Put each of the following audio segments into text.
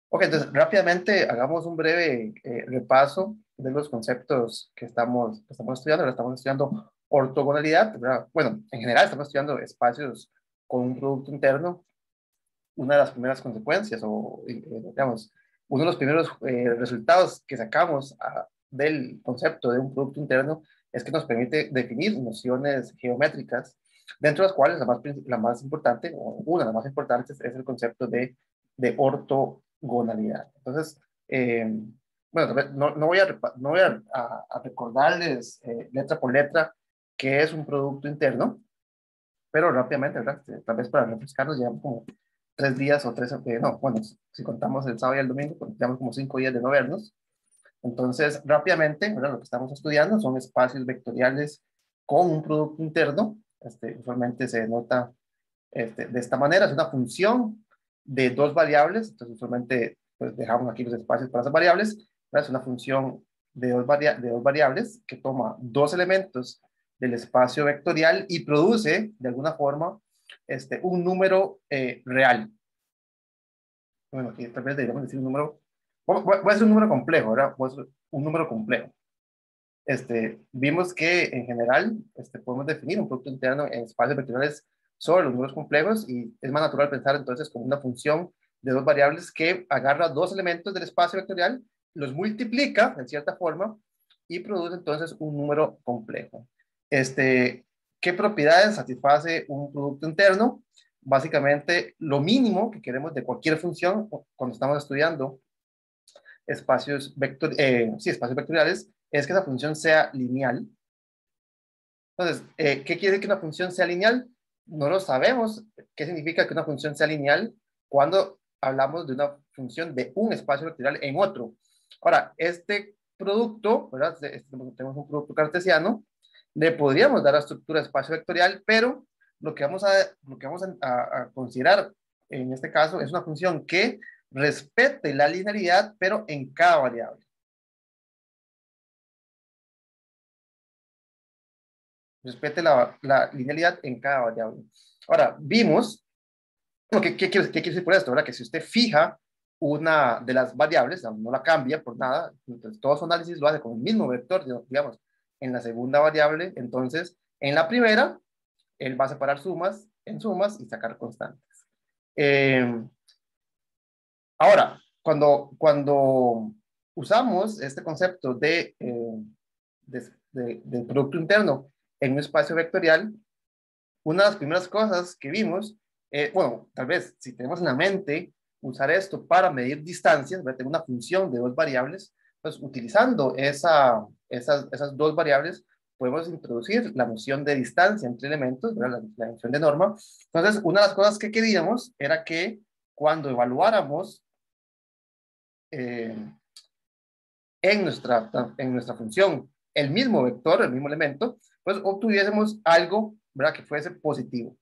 Ok, entonces rápidamente hagamos un breve repaso de los conceptos que estamos estudiando. Ahora estamos estudiando ortogonalidad, ¿verdad? Bueno, en general estamos estudiando espacios con un producto interno. Una de las primeras consecuencias, o digamos, uno de los primeros resultados que sacamos del concepto de un producto interno es que nos permite definir nociones geométricas, dentro de las cuales la más importante, o una de las más importantes, es el concepto de ortogonalidad. Entonces, bueno, no voy a recordarles letra por letra qué es un producto interno, pero rápidamente, ¿verdad? Tal vez para refrescarnos, llevamos como 3 días o tres, no, bueno, si contamos el sábado y el domingo, pues llevamos como 5 días de no vernos. Entonces, rápidamente, ¿verdad? Lo que estamos estudiando son espacios vectoriales con un producto interno. Usualmente se denota de esta manera, es una función de dos variables. Entonces, usualmente pues, dejamos aquí los espacios para esas variables, ¿verdad? Es una función de dos variables que toma dos elementos del espacio vectorial y produce, de alguna forma, un número real. Bueno, aquí tal vez deberíamos decir un número, voy a decir un número complejo, ¿verdad? Voy a decir un número complejo. Vimos que en general podemos definir un producto interno en espacios vectoriales sobre los números complejos, y es más natural pensar entonces como una función de dos variables que agarra dos elementos del espacio vectorial, los multiplica en cierta forma y produce entonces un número complejo. ¿Qué propiedades satisface un producto interno? Básicamente lo mínimo que queremos de cualquier función cuando estamos estudiando espacios vectoriales, es que esa función sea lineal. Entonces, ¿qué quiere decir que una función sea lineal? No lo sabemos. ¿Qué significa que una función sea lineal cuando hablamos de una función de un espacio vectorial en otro? Ahora, este producto, ¿verdad? Tenemos un producto cartesiano, le podríamos dar la estructura de espacio vectorial, pero lo que vamos a considerar en este caso es una función que respete la linealidad, pero en cada variable. Respete la linealidad en cada variable. Ahora, vimos, ¿qué quiere decir por esto? ¿Verdad? Que si usted fija una de las variables, no la cambia por nada, entonces todo su análisis lo hace con el mismo vector, digamos, en la segunda variable, entonces en la primera, él va a separar sumas en sumas y sacar constantes. Eh, Ahora, cuando usamos este concepto de producto interno en un espacio vectorial, una de las primeras cosas que vimos, bueno, tal vez si tenemos en la mente usar esto para medir distancias, ¿verdad? Tengo una función de dos variables, pues utilizando esas dos variables podemos introducir la noción de distancia entre elementos, ¿verdad? La noción de norma. Entonces, una de las cosas que queríamos era que cuando evaluáramos eh, en nuestra función el mismo vector, el mismo elemento, pues obtuviésemos algo, ¿verdad? Que fuese positivo.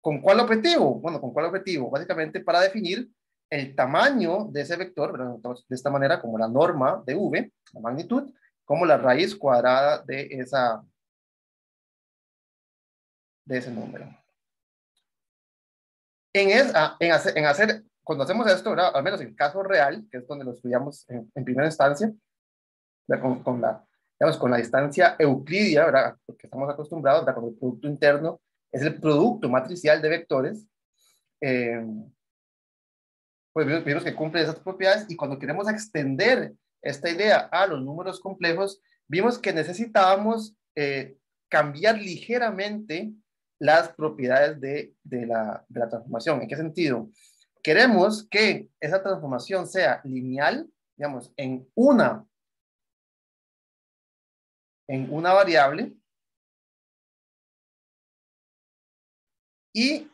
¿Con cuál objetivo? Bueno, ¿con cuál objetivo? Básicamente para definir el tamaño de ese vector, ¿verdad? Entonces, de esta manera, como la norma de v, la magnitud, como la raíz cuadrada de ese número. Cuando hacemos esto, ¿verdad? Al menos en el caso real, que es donde lo estudiamos en primera instancia, con la distancia euclidia, ¿verdad? Porque estamos acostumbrados, ¿verdad? Con el producto interno es el producto matricial de vectores. eh, pues vimos que cumple esas propiedades, y cuando queremos extender esta idea a los números complejos, vimos que necesitábamos cambiar ligeramente las propiedades de la transformación. ¿En qué sentido? Queremos que esa transformación sea lineal, digamos, en una variable, y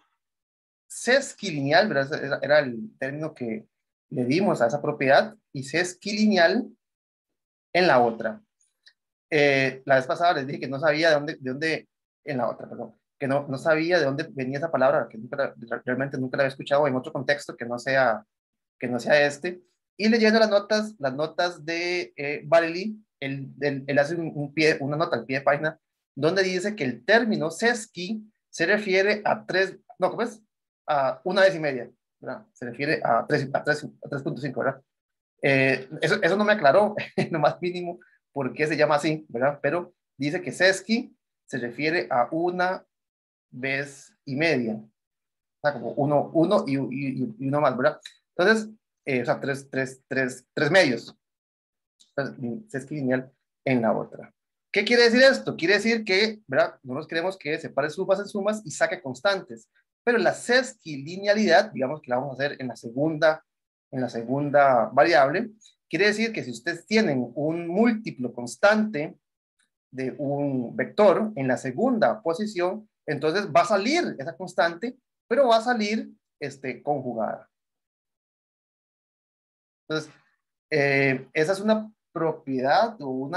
sesquilineal, ¿verdad? Era el término que le dimos a esa propiedad, y sesquilineal en la otra. La vez pasada les dije que no sabía en la otra, perdón, que no sabía de dónde venía esa palabra, que realmente nunca la había escuchado en otro contexto que no sea este. Y leyendo las notas de Barely, él hace una nota al pie de página donde dice que el término sesqui se refiere a tres, no, ¿cómo es? A una vez y media. ¿verdad? Se refiere a 3.5, ¿verdad? Eso no me aclaró, en lo más mínimo, por qué se llama así, ¿verdad? Pero dice que sesqui se refiere a una vez y media, o sea, como uno y uno más, ¿verdad? Entonces, o sea, tres medios, sesqui lineal en la otra. ¿Qué quiere decir esto? Quiere decir que, ¿verdad? Nosotros queremos que separe sumas en sumas y saque constantes, pero la sesquilinealidad, digamos que la vamos a hacer en la segunda variable, quiere decir que si ustedes tienen un múltiplo constante de un vector en la segunda posición, entonces va a salir esa constante, pero va a salir conjugada. Entonces, esa es una propiedad o un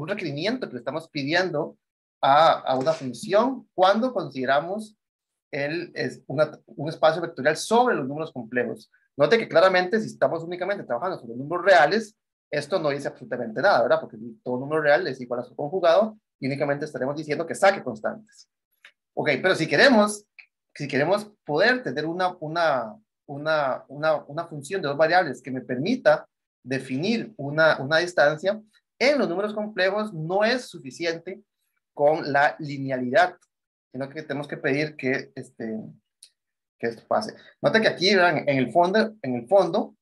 requerimiento que le estamos pidiendo a una función cuando consideramos un espacio vectorial sobre los números complejos. Note que claramente si estamos únicamente trabajando sobre números reales, esto no dice absolutamente nada, ¿verdad? Porque todo número real es igual a su conjugado y únicamente estaremos diciendo que saque constantes. Ok, pero si queremos poder tener una función de dos variables que me permita definir una distancia, en los números complejos no es suficiente con la linealidad, sino que tenemos que pedir que esto pase. Nota que aquí, ¿verdad? En el fondo,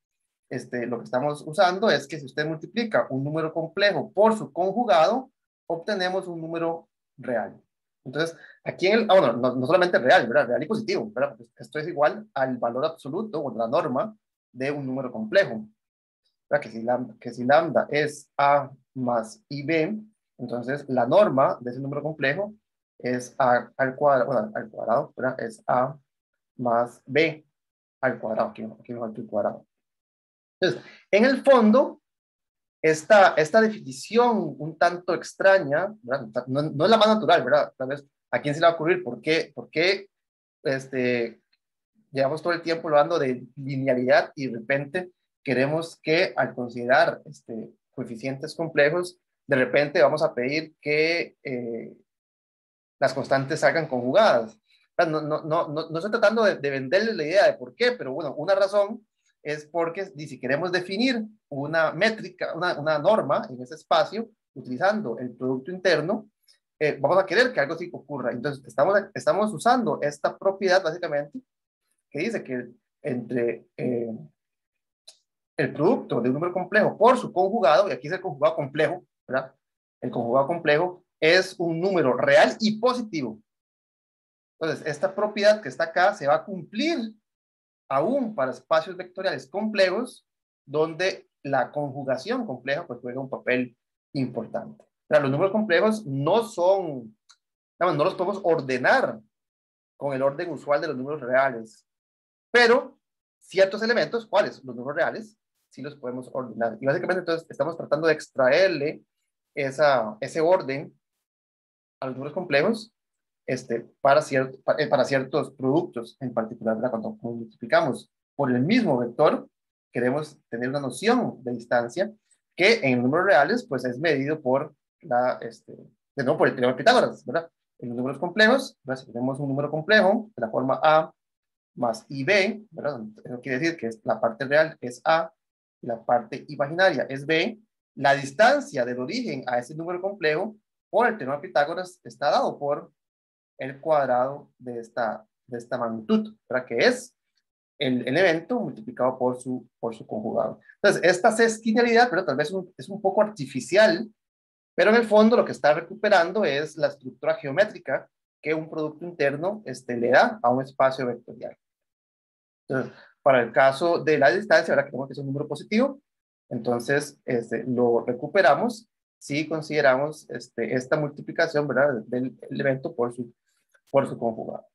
lo que estamos usando es que si usted multiplica un número complejo por su conjugado, obtenemos un número real. Entonces, aquí bueno, no solamente real, ¿verdad? Real y positivo, ¿verdad? Porque esto es igual al valor absoluto o la norma de un número complejo, ¿verdad? Que si lambda es a más ib, entonces la norma de ese número complejo es a al cuadrado, bueno, al cuadrado, ¿verdad? Es a más b al cuadrado, aquí me falta el cuadrado. Entonces, en el fondo, esta definición un tanto extraña, ¿verdad? No es la más natural, ¿verdad? Tal vez a quién se le va a ocurrir por qué este, llevamos todo el tiempo hablando de linealidad y de repente queremos que al considerar coeficientes complejos, de repente vamos a pedir que las constantes salgan conjugadas. No estoy tratando de venderles la idea de por qué, pero bueno, una razón es porque si queremos definir una métrica, una norma en ese espacio, utilizando el producto interno, vamos a querer que algo así ocurra. Entonces, estamos usando esta propiedad básicamente que dice que entre el producto de un número complejo por su conjugado, y aquí es el conjugado complejo, ¿verdad? El conjugado complejo es un número real y positivo. Entonces, esta propiedad que está acá se va a cumplir aún para espacios vectoriales complejos, donde la conjugación compleja pues juega un papel importante. Pero los números complejos no los podemos ordenar con el orden usual de los números reales, pero ciertos elementos, ¿cuáles? Los números reales, sí los podemos ordenar. Y básicamente entonces estamos tratando de extraerle ese orden a los números complejos para ciertos productos en particular, ¿verdad? Cuando multiplicamos por el mismo vector, queremos tener una noción de distancia que en números reales, pues es medido por de nuevo, por el teorema de Pitágoras, ¿verdad? En los números complejos, ¿verdad? Si tenemos un número complejo de la forma A más IB, ¿verdad? Eso quiere decir que la parte real es A y la parte imaginaria es B. La distancia del origen a ese número complejo por el teorema de Pitágoras está dado por el cuadrado de esta magnitud, ¿verdad? Que es el elemento multiplicado por su conjugado. Entonces, esta sesquilinealidad, pero tal vez es un poco artificial, pero en el fondo lo que está recuperando es la estructura geométrica que un producto interno le da a un espacio vectorial. Entonces, para el caso de la distancia, ahora que tenemos que es un número positivo, entonces lo recuperamos si consideramos esta multiplicación, ¿verdad? Del elemento por su conjugado.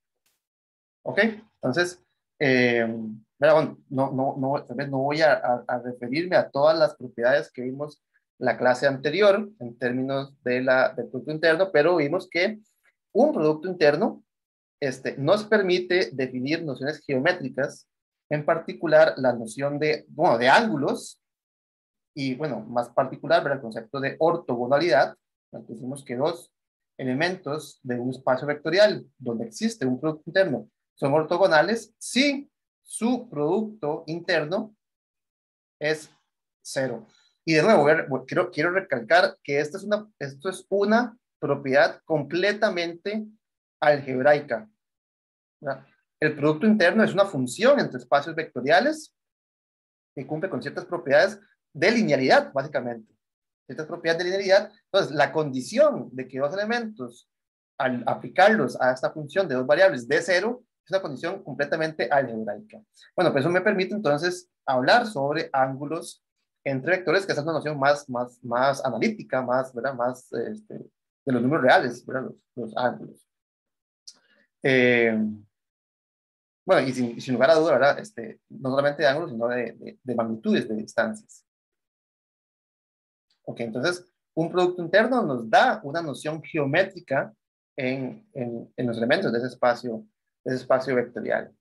¿Ok? Entonces, bueno, tal vez no voy a referirme a todas las propiedades que vimos la clase anterior en términos del producto interno, pero vimos que un producto interno nos permite definir nociones geométricas, en particular la noción de ángulos y, bueno, más particular, ¿verdad? El concepto de ortogonalidad. Decimos que dos elementos de un espacio vectorial donde existe un producto interno son ortogonales si su producto interno es 0. Y de nuevo, quiero recalcar que esto es una propiedad completamente algebraica, ¿verdad? El producto interno es una función entre espacios vectoriales que cumple con ciertas propiedades de linealidad, básicamente. Ciertas propiedades de linealidad. Entonces, la condición de que dos elementos, al aplicarlos a esta función de dos variables de 0, es una condición completamente algebraica. Bueno, pues eso me permite entonces hablar sobre ángulos entre vectores, que esa es una noción más analítica, ¿verdad? Más de los números reales, ¿verdad? Los ángulos. Bueno, y sin lugar a duda, ¿verdad? No solamente de ángulos, sino de magnitudes, de distancias. Ok, entonces, un producto interno nos da una noción geométrica en los elementos de ese espacio vectorial.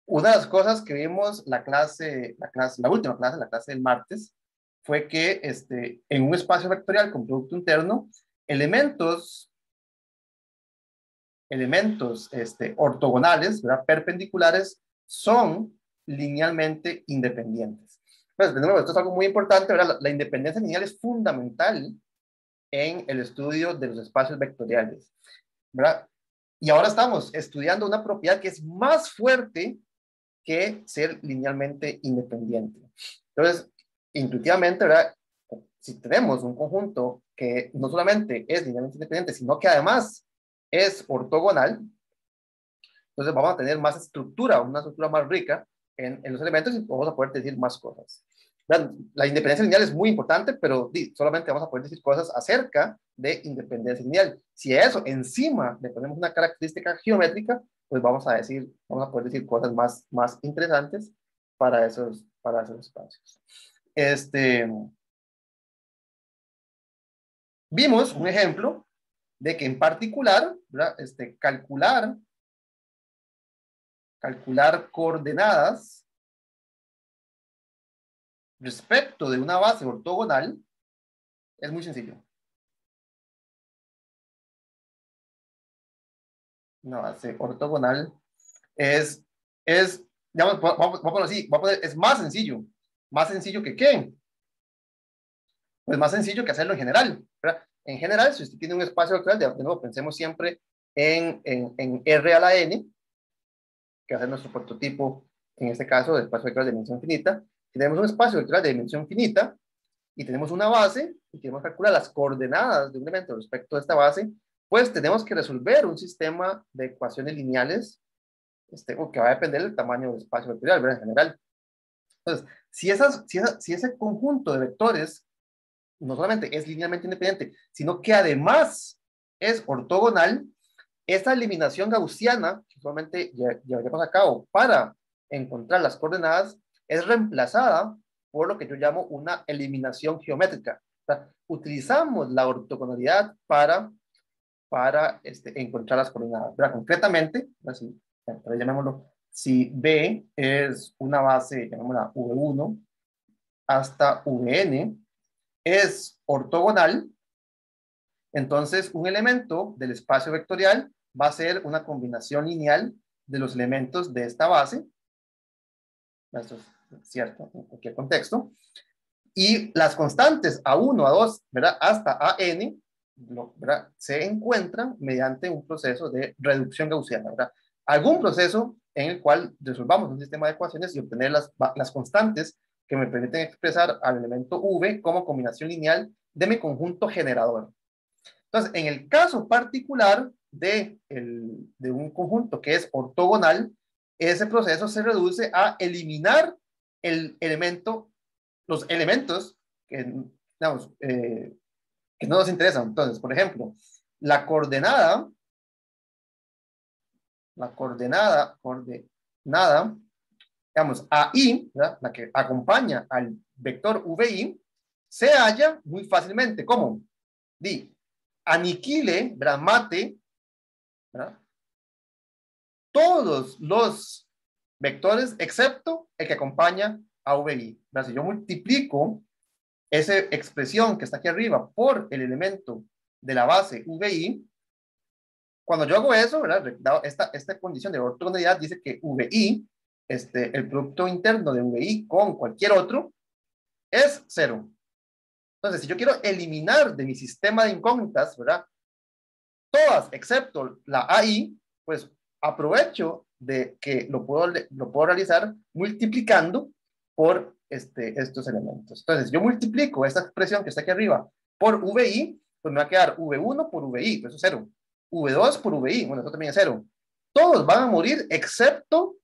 Una de las cosas que vimos la última clase, la clase del martes, fue que en un espacio vectorial con producto interno, elementos ortogonales, ¿verdad? Perpendiculares, son linealmente independientes. Pues, de nuevo, esto es algo muy importante, ¿verdad? La independencia lineal es fundamental en el estudio de los espacios vectoriales, ¿verdad? Y ahora estamos estudiando una propiedad que es más fuerte que ser linealmente independiente. Entonces, intuitivamente, ¿verdad? Si tenemos un conjunto que no solamente es linealmente independiente, sino que además es ortogonal, entonces vamos a tener más estructura, una estructura más rica en los elementos y vamos a poder decir más cosas. La independencia lineal es muy importante, pero solamente vamos a poder decir cosas acerca de independencia lineal. Si a eso encima le ponemos una característica geométrica, pues vamos a poder decir cosas más interesantes para esos espacios. Vimos un ejemplo de que en particular, ¿verdad? Calcular coordenadas respecto de una base ortogonal es muy sencillo. Una base ortogonal es digamos, vamos a ponerlo así, es más sencillo. ¿Más sencillo que qué? Pues más sencillo que hacerlo en general, ¿verdad? En general, si usted tiene un espacio vectorial, de nuevo, pensemos siempre en R a la n, que va a ser nuestro prototipo, en este caso, del espacio vectorial de dimensión finita. Si tenemos un espacio vectorial de dimensión finita, y tenemos una base y queremos calcular las coordenadas de un elemento respecto a esta base, pues tenemos que resolver un sistema de ecuaciones lineales que va a depender del tamaño del espacio vectorial, ¿verdad? En general. Entonces, si ese conjunto de vectores no solamente es linealmente independiente, sino que además es ortogonal, esta eliminación gaussiana que solamente llevaremos a cabo para encontrar las coordenadas es reemplazada por lo que yo llamo una eliminación geométrica. O sea, utilizamos la ortogonalidad para encontrar las coordenadas. ¿Verdad? Concretamente, así, llamémoslo, si B es una base, llamémosla V1 hasta Vn, es ortogonal, entonces un elemento del espacio vectorial va a ser una combinación lineal de los elementos de esta base. Esto es cierto en cualquier contexto. Y las constantes A1, A2, ¿verdad? Hasta AN, ¿verdad? Se encuentran mediante un proceso de reducción gaussiana, ¿verdad? Algún proceso en el cual resolvamos un sistema de ecuaciones y obtener las constantes que me permiten expresar al elemento V como combinación lineal de mi conjunto generador. Entonces, en el caso particular de un conjunto que es ortogonal, ese proceso se reduce a eliminar los elementos que, digamos, que no nos interesan. Entonces, por ejemplo, la coordenada, digamos, AI, ¿verdad? La que acompaña al vector VI, se halla muy fácilmente. ¿Cómo? Aniquile, ¿verdad? Mate, ¿verdad? Todos los vectores excepto el que acompaña a VI. ¿Verdad? Si yo multiplico esa expresión que está aquí arriba por el elemento de la base VI, Cuando yo hago eso, ¿verdad? Dado esta condición de ortogonalidad dice que VI, el producto interno de VI con cualquier otro, es 0. Entonces, si yo quiero eliminar de mi sistema de incógnitas, ¿verdad? Todas excepto la AI, pues aprovecho de que lo puedo realizar multiplicando por estos elementos. Entonces, yo multiplico esta expresión que está aquí arriba por VI, pues me va a quedar V1 por VI, pues eso es 0. V2 por VI, bueno, eso también es 0. Todos van a morir excepto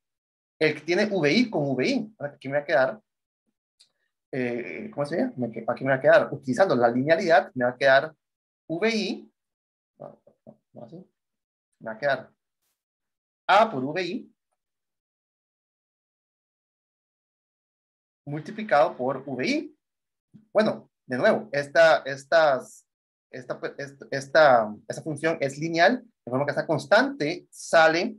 el que tiene VI con VI. Aquí me va a quedar, ¿cómo se llama? Aquí me va a quedar, utilizando la linealidad, me va a quedar VI, no, así, me va a quedar A por VI multiplicado por VI. Bueno, de nuevo, esta función es lineal, de forma que esta constante sale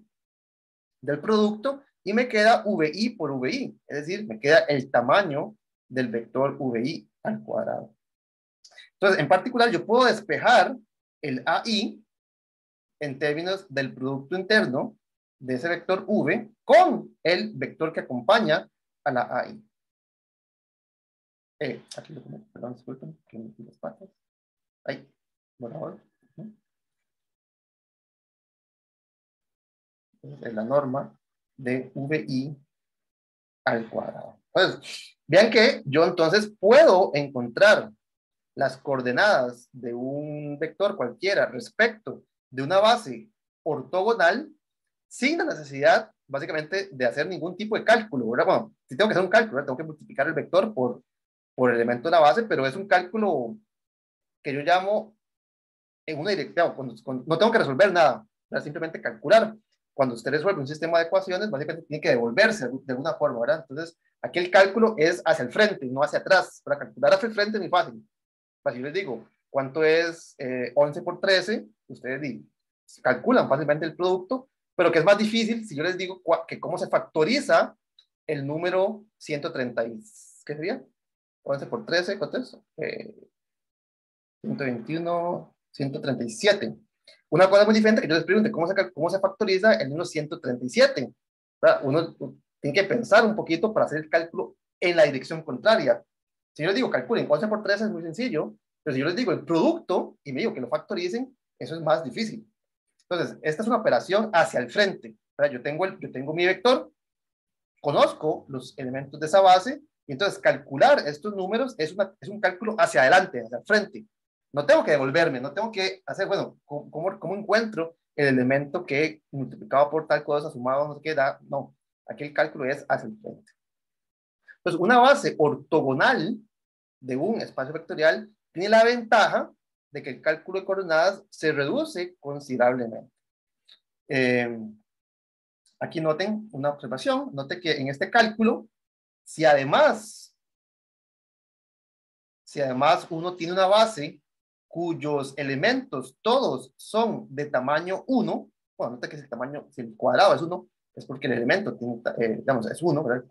del producto y me queda VI por VI, es decir, me queda el tamaño del vector VI al cuadrado. Entonces, en particular, yo puedo despejar el AI en términos del producto interno de ese vector V con el vector que acompaña a la AI. Aquí lo comento, perdón, disculpen, que me metí las patas. Ahí, por favor. Es la norma de VI al cuadrado. Entonces, vean que yo entonces puedo encontrar las coordenadas de un vector cualquiera respecto de una base ortogonal sin la necesidad, básicamente, de hacer ningún tipo de cálculo, ¿verdad? Bueno, si tengo que hacer un cálculo, ¿verdad? Tengo que multiplicar el vector por el elemento de la base, pero es un cálculo que yo llamo en una dirección, no tengo que resolver nada, ¿verdad? Simplemente calcular. Cuando usted resuelve un sistema de ecuaciones, básicamente tiene que devolverse de alguna forma, ¿verdad? Entonces, aquí el cálculo es hacia el frente, no hacia atrás. Para calcular hacia el frente es muy fácil. Así les digo, ¿cuánto es 11 por 13? Ustedes calculan fácilmente el producto, pero que es más difícil si yo les digo que cómo se factoriza el número 130. ¿Qué sería? 11 por 13, ¿cuánto es? 121, 137. Una cosa muy diferente que yo les pregunte, ¿cómo se factoriza el número 137? ¿Verdad? Uno tiene que pensar un poquito para hacer el cálculo en la dirección contraria. Si yo les digo, calculen 11 por 13 es muy sencillo, pero si yo les digo el producto y me digo que lo factoricen, eso es más difícil. Entonces, esta es una operación hacia el frente. ¿Verdad? Yo tengo mi vector, conozco los elementos de esa base, y entonces calcular estos números es un cálculo hacia adelante, hacia el frente. No tengo que devolverme, no tengo que hacer, bueno, ¿cómo encuentro el elemento que multiplicado por tal cosa, sumado, no sé qué da? No, aquí el cálculo es hacia el frente. Entonces, una base ortogonal de un espacio vectorial tiene la ventaja de que el cálculo de coordenadas se reduce considerablemente. Aquí noten una observación, noten que en este cálculo, si además uno tiene una base cuyos elementos todos son de tamaño 1, bueno, noten que si el cuadrado es 1, es porque el elemento tiene, digamos, es 1, ¿verdad?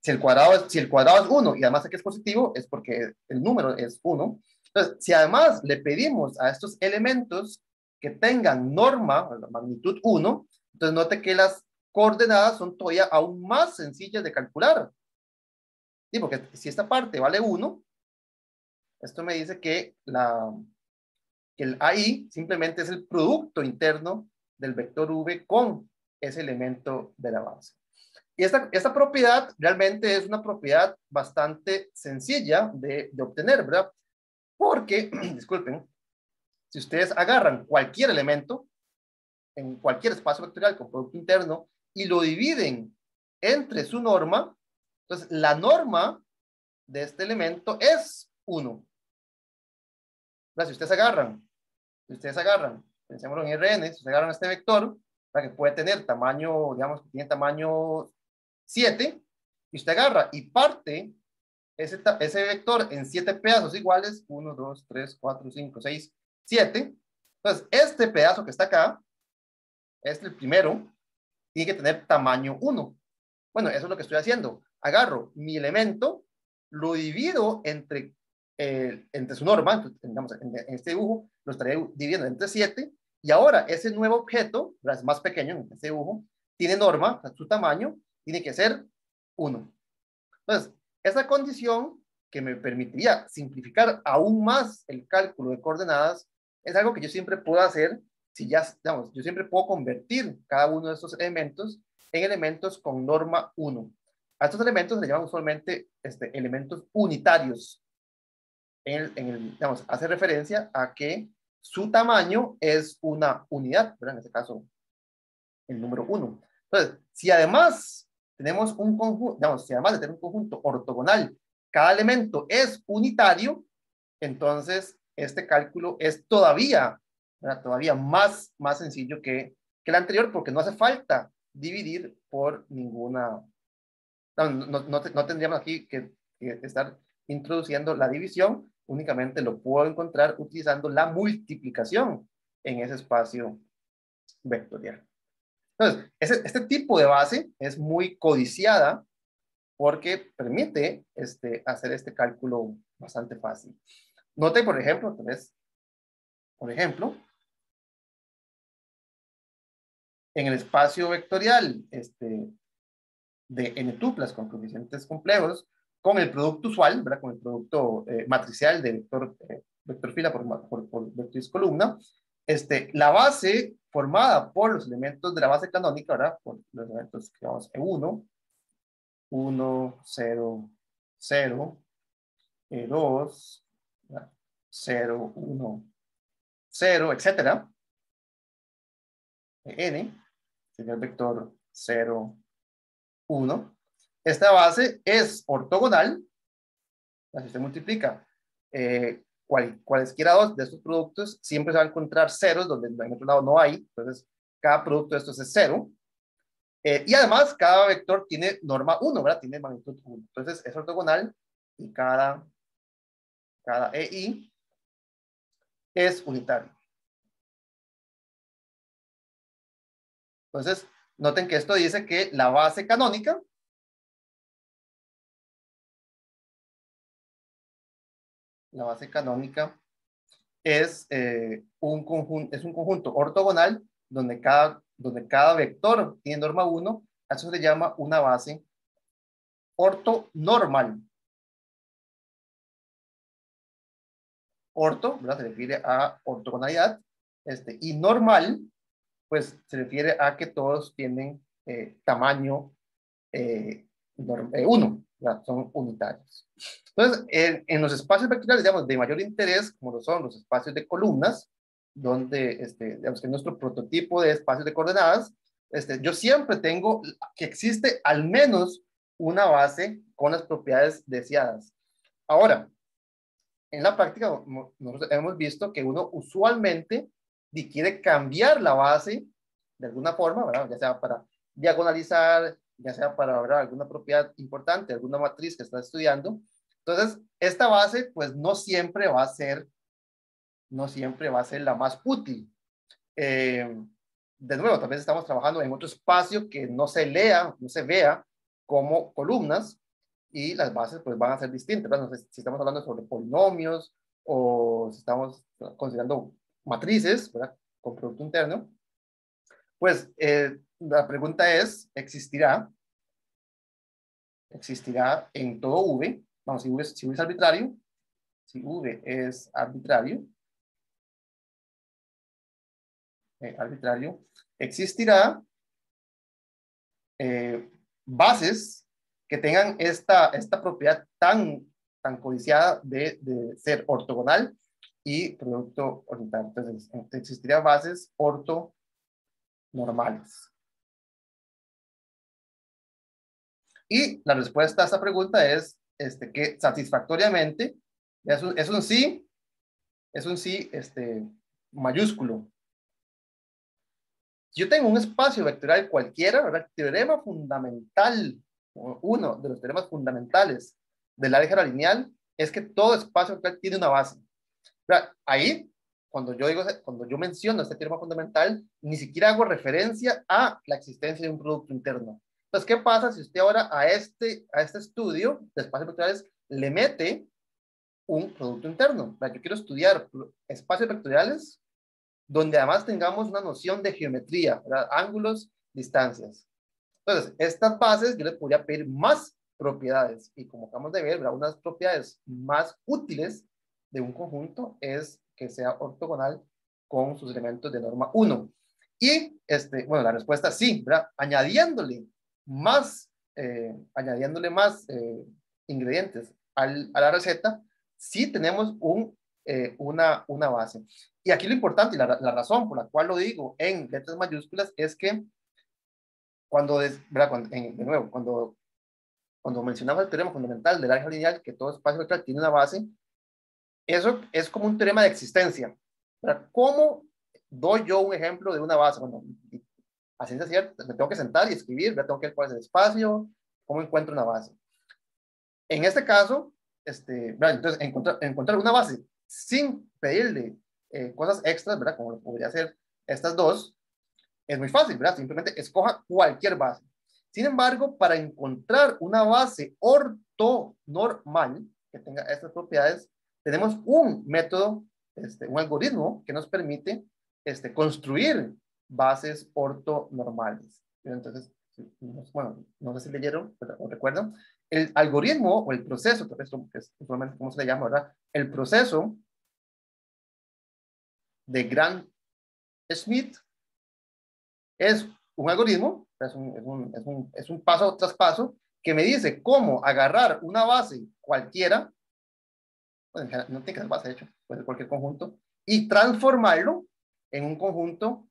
Si el cuadrado es 1 y además aquí es positivo, es porque el número es 1. Entonces, si además le pedimos a estos elementos que tengan norma, la magnitud 1, entonces note que las coordenadas son todavía aún más sencillas de calcular. Sí, porque si esta parte vale 1, esto me dice que el AI simplemente es el producto interno del vector V con ese elemento de la base. Y esta propiedad realmente es una propiedad bastante sencilla de obtener, ¿verdad? Porque, disculpen, si ustedes agarran cualquier elemento en cualquier espacio vectorial con producto interno y lo dividen entre su norma, entonces la norma de este elemento es 1. Si ustedes agarran, pensémoslo en RN, si ustedes agarran este vector, que puede tener tamaño, digamos que tiene tamaño 7, y usted agarra y parte ese vector en 7 pedazos iguales, 1, 2, 3, 4, 5, 6, 7. Entonces, este pedazo que está acá, el primero, tiene que tener tamaño 1. Bueno, eso es lo que estoy haciendo. Agarro mi elemento, lo divido entre su norma, digamos, en este dibujo, lo estaría dividiendo entre 7, Y ahora ese nuevo objeto, ¿verdad? Es más pequeño en este dibujo, tiene norma, o sea, su tamaño tiene que ser 1. Entonces, esa condición que me permitiría simplificar aún más el cálculo de coordenadas es algo que yo siempre puedo hacer si ya, digamos, yo siempre puedo convertir cada uno de estos elementos en elementos con norma 1. A estos elementos se le llaman usualmente elementos unitarios. Digamos, hace referencia a que su tamaño es una unidad, ¿verdad? En este caso, el número 1. Entonces, si además tenemos un conjunto, digamos, si además de tener un conjunto ortogonal, cada elemento es unitario, entonces este cálculo es todavía, ¿verdad? Todavía más sencillo que el anterior, porque no hace falta dividir por ninguna, no tendríamos aquí que estar introduciendo la división, únicamente lo puedo encontrar utilizando la multiplicación en ese espacio vectorial. Entonces, este tipo de base es muy codiciada porque permite hacer este cálculo bastante fácil. Note, por ejemplo, en el espacio vectorial de n tuplas con coeficientes complejos, con el producto usual, ¿verdad? Con el producto matricial de vector fila por vectriz columna, la base formada por los elementos de la base canónica, ¿verdad? Por los elementos que llamamos E1, 1, 0, 0, E2, 0, 1, 0, etcétera. N sería el vector 0, 1. Esta base es ortogonal. Si usted multiplica cualesquiera dos de estos productos, siempre se va a encontrar ceros donde en otro lado no hay. Entonces, cada producto de estos es 0. Y además, cada vector tiene norma 1, ¿verdad? Tiene magnitud 1. Entonces, es ortogonal y cada EI es unitario. Entonces, noten que esto dice que la base canónica es un conjunto ortogonal donde cada vector tiene norma 1. A eso se le llama una base ortonormal. Orto, ¿verdad? Se refiere a ortogonalidad. Y normal, pues se refiere a que todos tienen tamaño 1, son unitarios. Entonces, en los espacios vectoriales, digamos, de mayor interés, como lo son los espacios de columnas, donde, digamos, que nuestro prototipo de espacios de coordenadas, yo siempre tengo que existe al menos una base con las propiedades deseadas. Ahora, en la práctica, nosotros hemos visto que uno usualmente quiere cambiar la base de alguna forma, ¿verdad? Ya sea para diagonalizar, ya sea para ver alguna propiedad importante, alguna matriz que está estudiando. Entonces, esta base, pues no siempre va a ser la más útil. De nuevo, tal vez estamos trabajando en otro espacio que no se lea, no se vea como columnas, y las bases pues van a ser distintas, ¿verdad? No sé si estamos hablando sobre polinomios o si estamos considerando matrices, ¿verdad? Con producto interno. Pues la pregunta es, ¿existirá en todo V? Vamos, si V es arbitrario, si V es arbitrario, existirá bases que tengan esta propiedad tan codiciada de ser ortogonal y producto ortogonal. Entonces, existirían bases ortonormales. Y la respuesta a esta pregunta es que satisfactoriamente es un sí mayúsculo. Si yo tengo un espacio vectorial cualquiera, ¿verdad? El teorema fundamental, uno de los teoremas fundamentales del álgebra lineal, es que todo espacio vectorial tiene una base. ¿Verdad? Ahí, cuando yo menciono este teorema fundamental, ni siquiera hago referencia a la existencia de un producto interno. Entonces, ¿qué pasa si usted ahora a este estudio de espacios vectoriales le mete un producto interno? ¿Verdad? Yo quiero estudiar espacios vectoriales donde además tengamos una noción de geometría, ¿verdad? Ángulos, distancias. Entonces, estas bases yo les podría pedir más propiedades, y como acabamos de ver, ¿verdad? Unas propiedades más útiles de un conjunto es que sea ortogonal con sus elementos de norma 1. Y, bueno, la respuesta es sí, ¿verdad? Añadiéndole más ingredientes a la receta, sí tenemos una base. Y aquí lo importante y la razón por la cual lo digo en letras mayúsculas es que de nuevo, cuando mencionamos el teorema fundamental del álgebra lineal, que todo espacio vectorial tiene una base, eso es como un teorema de existencia. ¿Verdad? ¿Cómo doy yo un ejemplo de una base? Bueno, a ciencia cierta, me tengo que sentar y escribir, ¿verdad? Tengo que ver cuál es el espacio, cómo encuentro una base. En este caso, entonces encontrar una base sin pedirle cosas extras, ¿verdad? Como lo podría hacer estas dos, es muy fácil, ¿verdad? Simplemente escoja cualquier base. Sin embargo, para encontrar una base ortonormal que tenga estas propiedades, tenemos un método, un algoritmo que nos permite construir bases ortonormales. Entonces, bueno, no sé si leyeron o recuerdan, el algoritmo o el proceso, que es usualmente cómo se le llama, ¿verdad? El proceso de Gram-Schmidt es un algoritmo, es un paso tras paso que me dice cómo agarrar una base cualquiera, bueno, no tiene que ser base, de hecho, puede ser cualquier conjunto, y transformarlo en un conjunto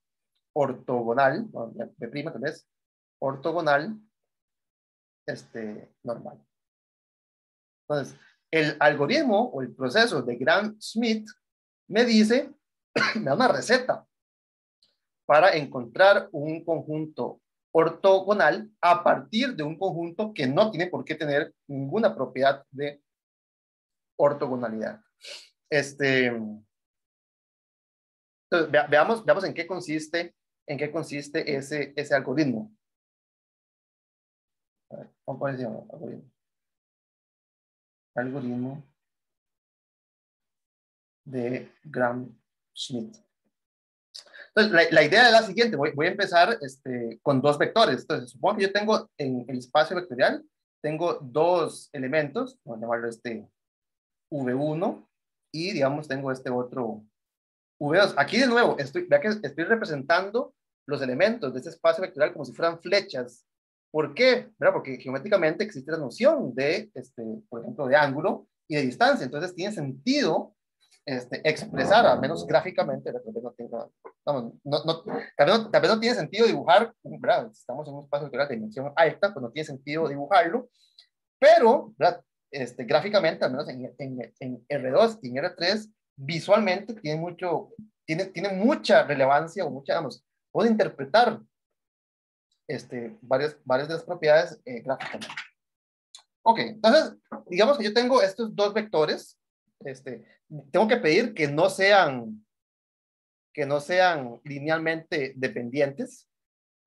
ortogonal, de prima tal vez, ortogonal, normal. Entonces, el algoritmo o el proceso de Gram-Schmidt me dice, me da una receta para encontrar un conjunto ortogonal a partir de un conjunto que no tiene por qué tener ninguna propiedad de ortogonalidad. Entonces, veamos en qué consiste ese algoritmo. A ver, ¿cómo se llama? Algoritmo de Gram-Schmidt. Entonces, la idea es la siguiente. Voy a empezar con dos vectores. Entonces, supongo que yo tengo en el espacio vectorial, tengo dos elementos, vamos a llamarlo V1, y digamos tengo este otro V2. Aquí de nuevo, vea que estoy representando los elementos de este espacio vectorial como si fueran flechas. ¿Por qué? ¿Verdad? Porque geométricamente existe la noción de, por ejemplo, de ángulo y de distancia. Entonces tiene sentido expresar, al menos gráficamente, tal vez no tenga, vamos, tal vez no tiene sentido dibujar, ¿verdad? Estamos en un espacio vectorial de dimensión alta, pues no tiene sentido dibujarlo, pero, ¿verdad? Gráficamente, al menos en R2 y en R3, visualmente tiene mucha relevancia o mucha, vamos, puedo interpretar varias de las propiedades gráficamente. Ok, entonces, digamos que yo tengo estos dos vectores, tengo que pedir que no sean linealmente dependientes.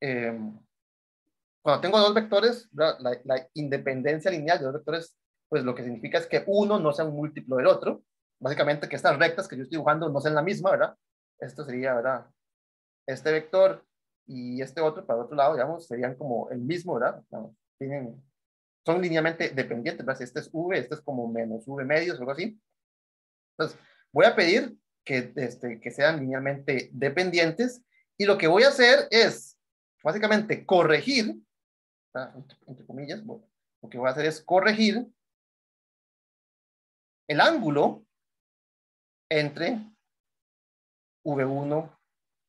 Cuando tengo dos vectores, la independencia lineal de dos vectores, pues lo que significa es que uno no sea un múltiplo del otro. Básicamente que estas rectas que yo estoy dibujando no sean la misma, ¿verdad? Esto sería, ¿verdad? Este vector y este otro para el otro lado, digamos, serían como el mismo, ¿verdad? Son linealmente dependientes, ¿verdad? Si este es V, este es como menos V medios, algo así. Entonces, voy a pedir que sean linealmente dependientes, y lo que voy a hacer es, básicamente, corregir, entre comillas, bueno, lo que voy a hacer es corregir el ángulo entre V1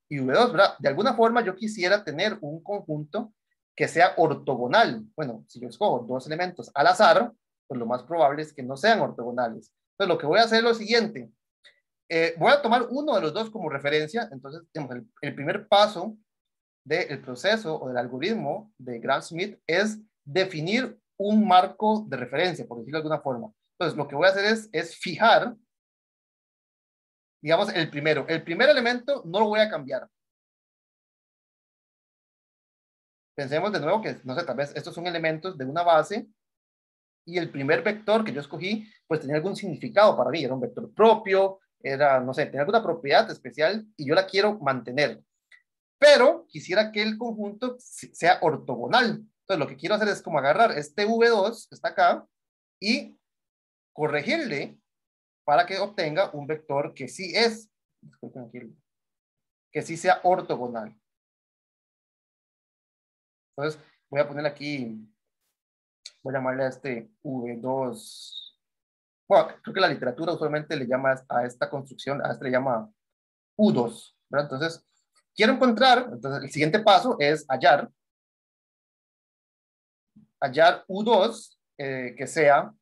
y V2, ¿verdad? De alguna forma yo quisiera tener un conjunto que sea ortogonal. Bueno, si yo escojo dos elementos al azar, pues lo más probable es que no sean ortogonales. Entonces lo que voy a hacer es lo siguiente. Voy a tomar uno de los dos como referencia. Entonces, el primer paso del proceso o del algoritmo de Gram-Schmidt es definir un marco de referencia, por decirlo de alguna forma. Entonces, lo que voy a hacer es fijar, digamos, el primer elemento no lo voy a cambiar. Pensemos de nuevo que, no sé, tal vez estos son elementos de una base, y el primer vector que yo escogí, pues tenía algún significado para mí, era un vector propio, era, no sé, tener alguna propiedad especial y yo la quiero mantener, pero quisiera que el conjunto sea ortogonal. Entonces, lo que quiero hacer es como agarrar este V2 que está acá y corregirle para que obtenga un vector que sí es, disculpen aquí, que sí sea ortogonal. Entonces, voy a poner aquí, voy a llamarle a este V2. Bueno, creo que la literatura usualmente le llama a esta construcción, a este le llama U2, ¿verdad? Entonces, quiero encontrar, entonces el siguiente paso es hallar U2 que sea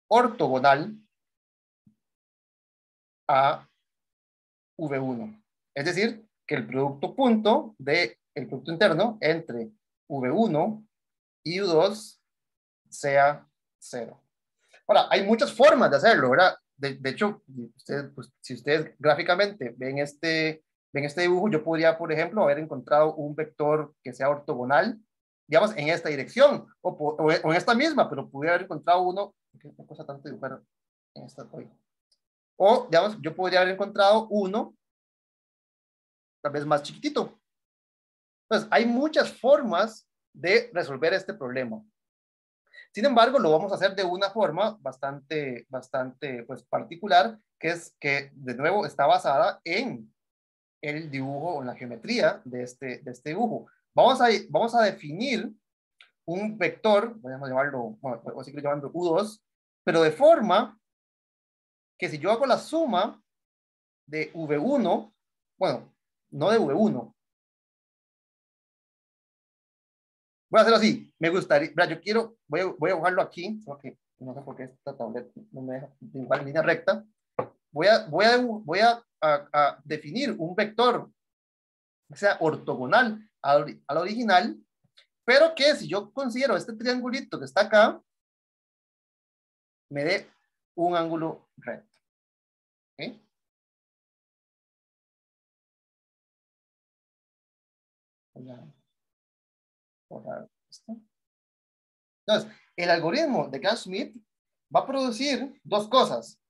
ortogonal a V1. Es decir, que el producto punto del producto interno entre V1 y U2 sea 0. Ahora, hay muchas formas de hacerlo, ¿verdad? De hecho, ustedes, pues, si ustedes gráficamente ven este dibujo, yo podría, por ejemplo, haber encontrado un vector que sea ortogonal, digamos, en esta dirección, o en esta misma, pero pudiera haber encontrado uno, que me cuesta tanto dibujar en esta hoy. O, digamos, yo podría haber encontrado uno, tal vez más chiquitito. Entonces, hay muchas formas de resolver este problema. Sin embargo, lo vamos a hacer de una forma bastante pues, particular, que es que, de nuevo, está basada en el dibujo o en la geometría de este dibujo. Vamos a definir un vector, podemos llamarlo, bueno, voy a seguir llamando U2, pero de forma que si yo hago la suma de V1, bueno, no de V1, voy a hacerlo así, me gustaría, yo quiero, voy a dibujarlo aquí, okay, no sé por qué esta tablet no me deja dibujar en línea recta, voy a definir un vector que sea ortogonal al original, pero que si yo considero este triangulito que está acá, me dé un ángulo recto. ¿Okay? Voy a borrar esto. Entonces, el algoritmo de Gram-Schmidt va a producir dos cosas.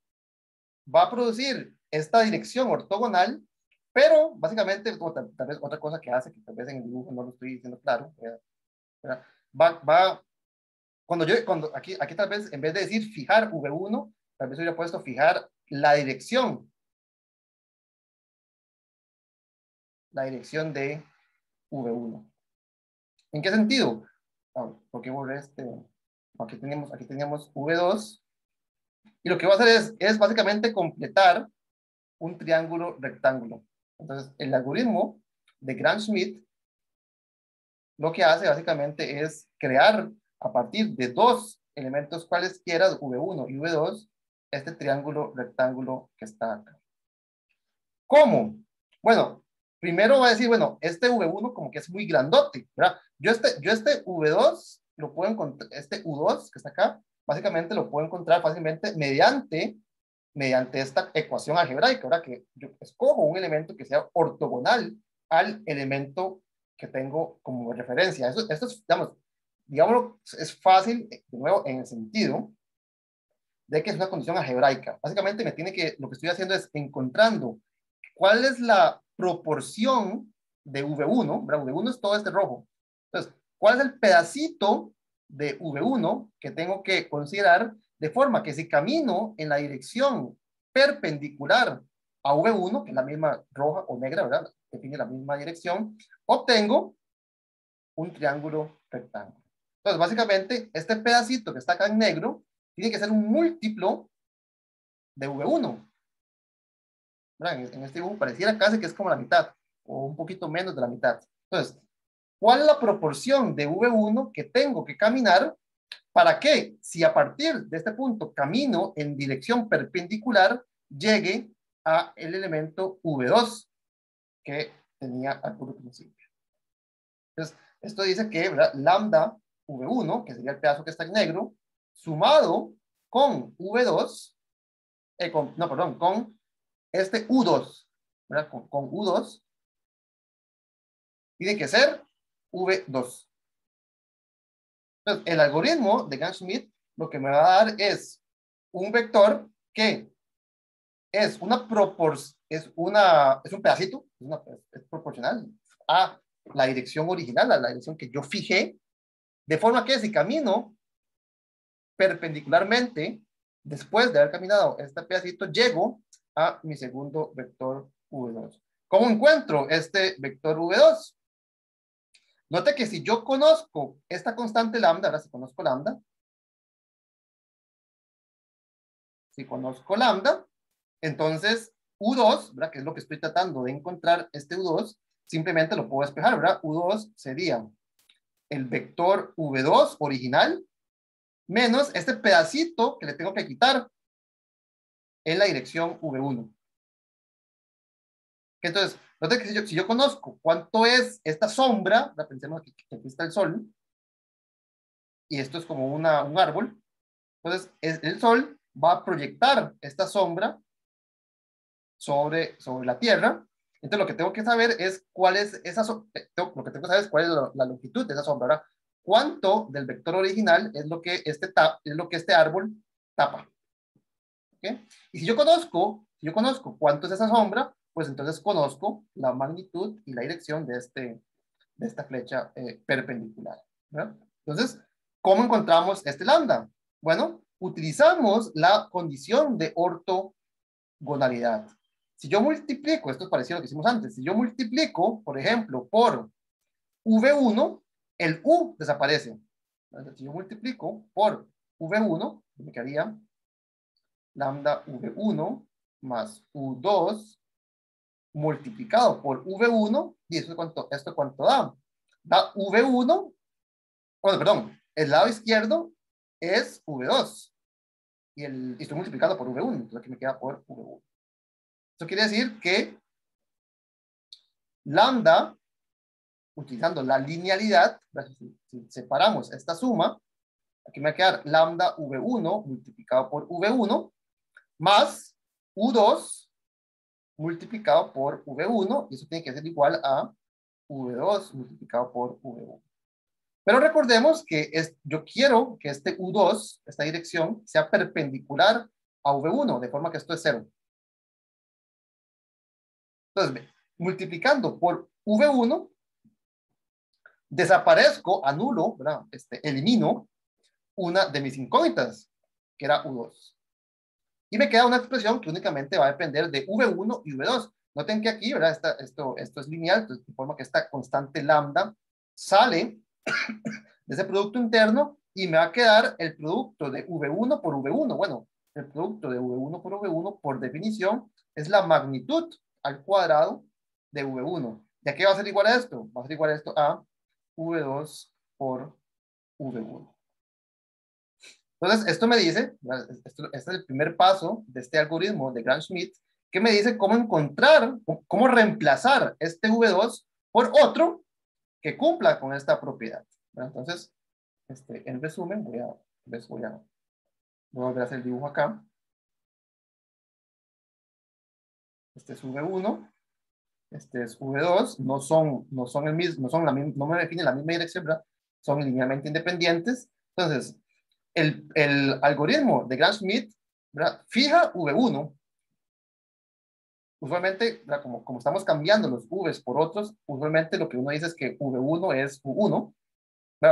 Va a producir esta dirección ortogonal, pero básicamente, tal vez otra cosa que hace, que tal vez en el dibujo no lo estoy diciendo claro, ¿verdad? Cuando aquí tal vez en vez de decir fijar V1, tal vez hubiera puesto fijar la dirección de V1. ¿En qué sentido? ¿Por qué borré este? Aquí teníamos V2, y lo que va a hacer es básicamente completar un triángulo rectángulo. Entonces, el algoritmo de Gram-Schmidt lo que hace básicamente es crear a partir de dos elementos cualesquiera, V1 y V2, este triángulo rectángulo que está acá. ¿Cómo? Bueno, primero va a decir, bueno, este V1 como que es muy grandote, ¿verdad? Yo este V2 lo puedo encontrar, este U2 que está acá, básicamente lo puedo encontrar fácilmente mediante esta ecuación algebraica, ¿verdad? Que yo escojo un elemento que sea ortogonal al elemento que tengo como referencia. Esto es, digamos, es fácil, de nuevo, en el sentido de que es una condición algebraica. Básicamente lo que estoy haciendo es encontrando cuál es la proporción de V1, ¿verdad? V1 es todo este rojo. Entonces, ¿cuál es el pedacito de V1 que tengo que considerar de forma que si camino en la dirección perpendicular a V1, que es la misma roja o negra, ¿verdad? Define la misma dirección, obtengo un triángulo rectángulo. Entonces, básicamente, este pedacito que está acá en negro tiene que ser un múltiplo de V1. En este dibujo pareciera casi que es como la mitad, o un poquito menos de la mitad. Entonces, ¿cuál es la proporción de V1 que tengo que caminar para que, si a partir de este punto camino en dirección perpendicular, llegue a el elemento V2 que tenía al puro principio? Entonces, esto dice que, ¿verdad? Lambda V1, que sería el pedazo que está en negro, sumado con V2, no, perdón, con este U2, ¿verdad? Con U2, tiene que ser V2. Entonces, el algoritmo de Gram-Schmidt lo que me va a dar es un vector que es un pedacito, es proporcional a la dirección original, a la dirección que yo fijé, de forma que si camino perpendicularmente, después de haber caminado este pedacito, llego a mi segundo vector V2. ¿Cómo encuentro este vector V2? Note que si yo conozco esta constante lambda, ahora si conozco lambda, entonces U2, ¿verdad? Que es lo que estoy tratando de encontrar, este U2, simplemente lo puedo despejar, ¿verdad? U2 sería el vector V2 original menos este pedacito que le tengo que quitar en la dirección V1. Entonces, note que si yo conozco cuánto es esta sombra, ¿verdad? Pensemos que aquí está el sol, y esto es como un árbol, entonces el sol va a proyectar esta sombra sobre la Tierra. Entonces lo que tengo que saber es cuál es lo que tengo que saber es cuál es la longitud de esa sombra, ¿verdad? Cuánto del vector original es lo que este árbol tapa. ¿Okay? Y si yo conozco cuánto es esa sombra, pues entonces conozco la magnitud y la dirección de esta flecha perpendicular, ¿verdad? Entonces, ¿cómo encontramos este lambda? Bueno, utilizamos la condición de ortogonalidad. Si yo multiplico, esto es parecido a lo que hicimos antes, si yo multiplico, por ejemplo, por V1, el U desaparece. Entonces, si yo multiplico por V1, me quedaría lambda V1 más U2 multiplicado por V1, y ¿esto cuánto da? Da V1, bueno, perdón, el lado izquierdo es V2, y estoy multiplicando por V1, entonces aquí me queda por V1. Eso quiere decir que lambda, utilizando la linealidad, si separamos esta suma, aquí me va a quedar lambda V1 multiplicado por V1 más U2 multiplicado por V1, y eso tiene que ser igual a V2 multiplicado por V1. Pero recordemos que yo quiero que este U2, esta dirección, sea perpendicular a V1, de forma que esto es 0. Entonces, multiplicando por V1, desaparezco, anulo, ¿verdad? Elimino una de mis incógnitas, que era U2. Y me queda una expresión que únicamente va a depender de V1 y V2. Noten que aquí, ¿verdad? Esto es lineal, de forma que esta constante lambda sale de ese producto interno y me va a quedar el producto de V1 por V1. Bueno, el producto de V1 por V1, por definición, es la magnitud al cuadrado de V1. ¿Y a qué va a ser igual a esto? Va a ser igual a esto a V2 por V1. Entonces, esto me dice, este es el primer paso de este algoritmo de Gram-Schmidt, que me dice cómo encontrar, cómo reemplazar este V2 por otro que cumpla con esta propiedad. Entonces, en resumen, voy a volver a hacer el dibujo acá. Este es V1, este es V2, no son el mismo, no me definen la misma dirección, ¿verdad? Son linealmente independientes. Entonces, el algoritmo de Gram-Schmidt, ¿verdad? Fija V1. Usualmente, como estamos cambiando los V's por otros, usualmente lo que uno dice es que V1 es U1.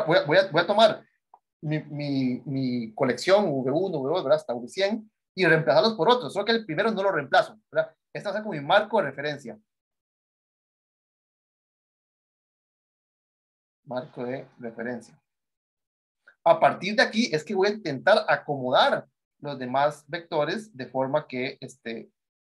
Voy a tomar mi colección V1, V2, ¿verdad? Hasta V100 y reemplazarlos por otros, solo que el primero no lo reemplazo, ¿verdad? Este va a ser como mi marco de referencia. Marco de referencia. A partir de aquí es que voy a intentar acomodar los demás vectores de forma que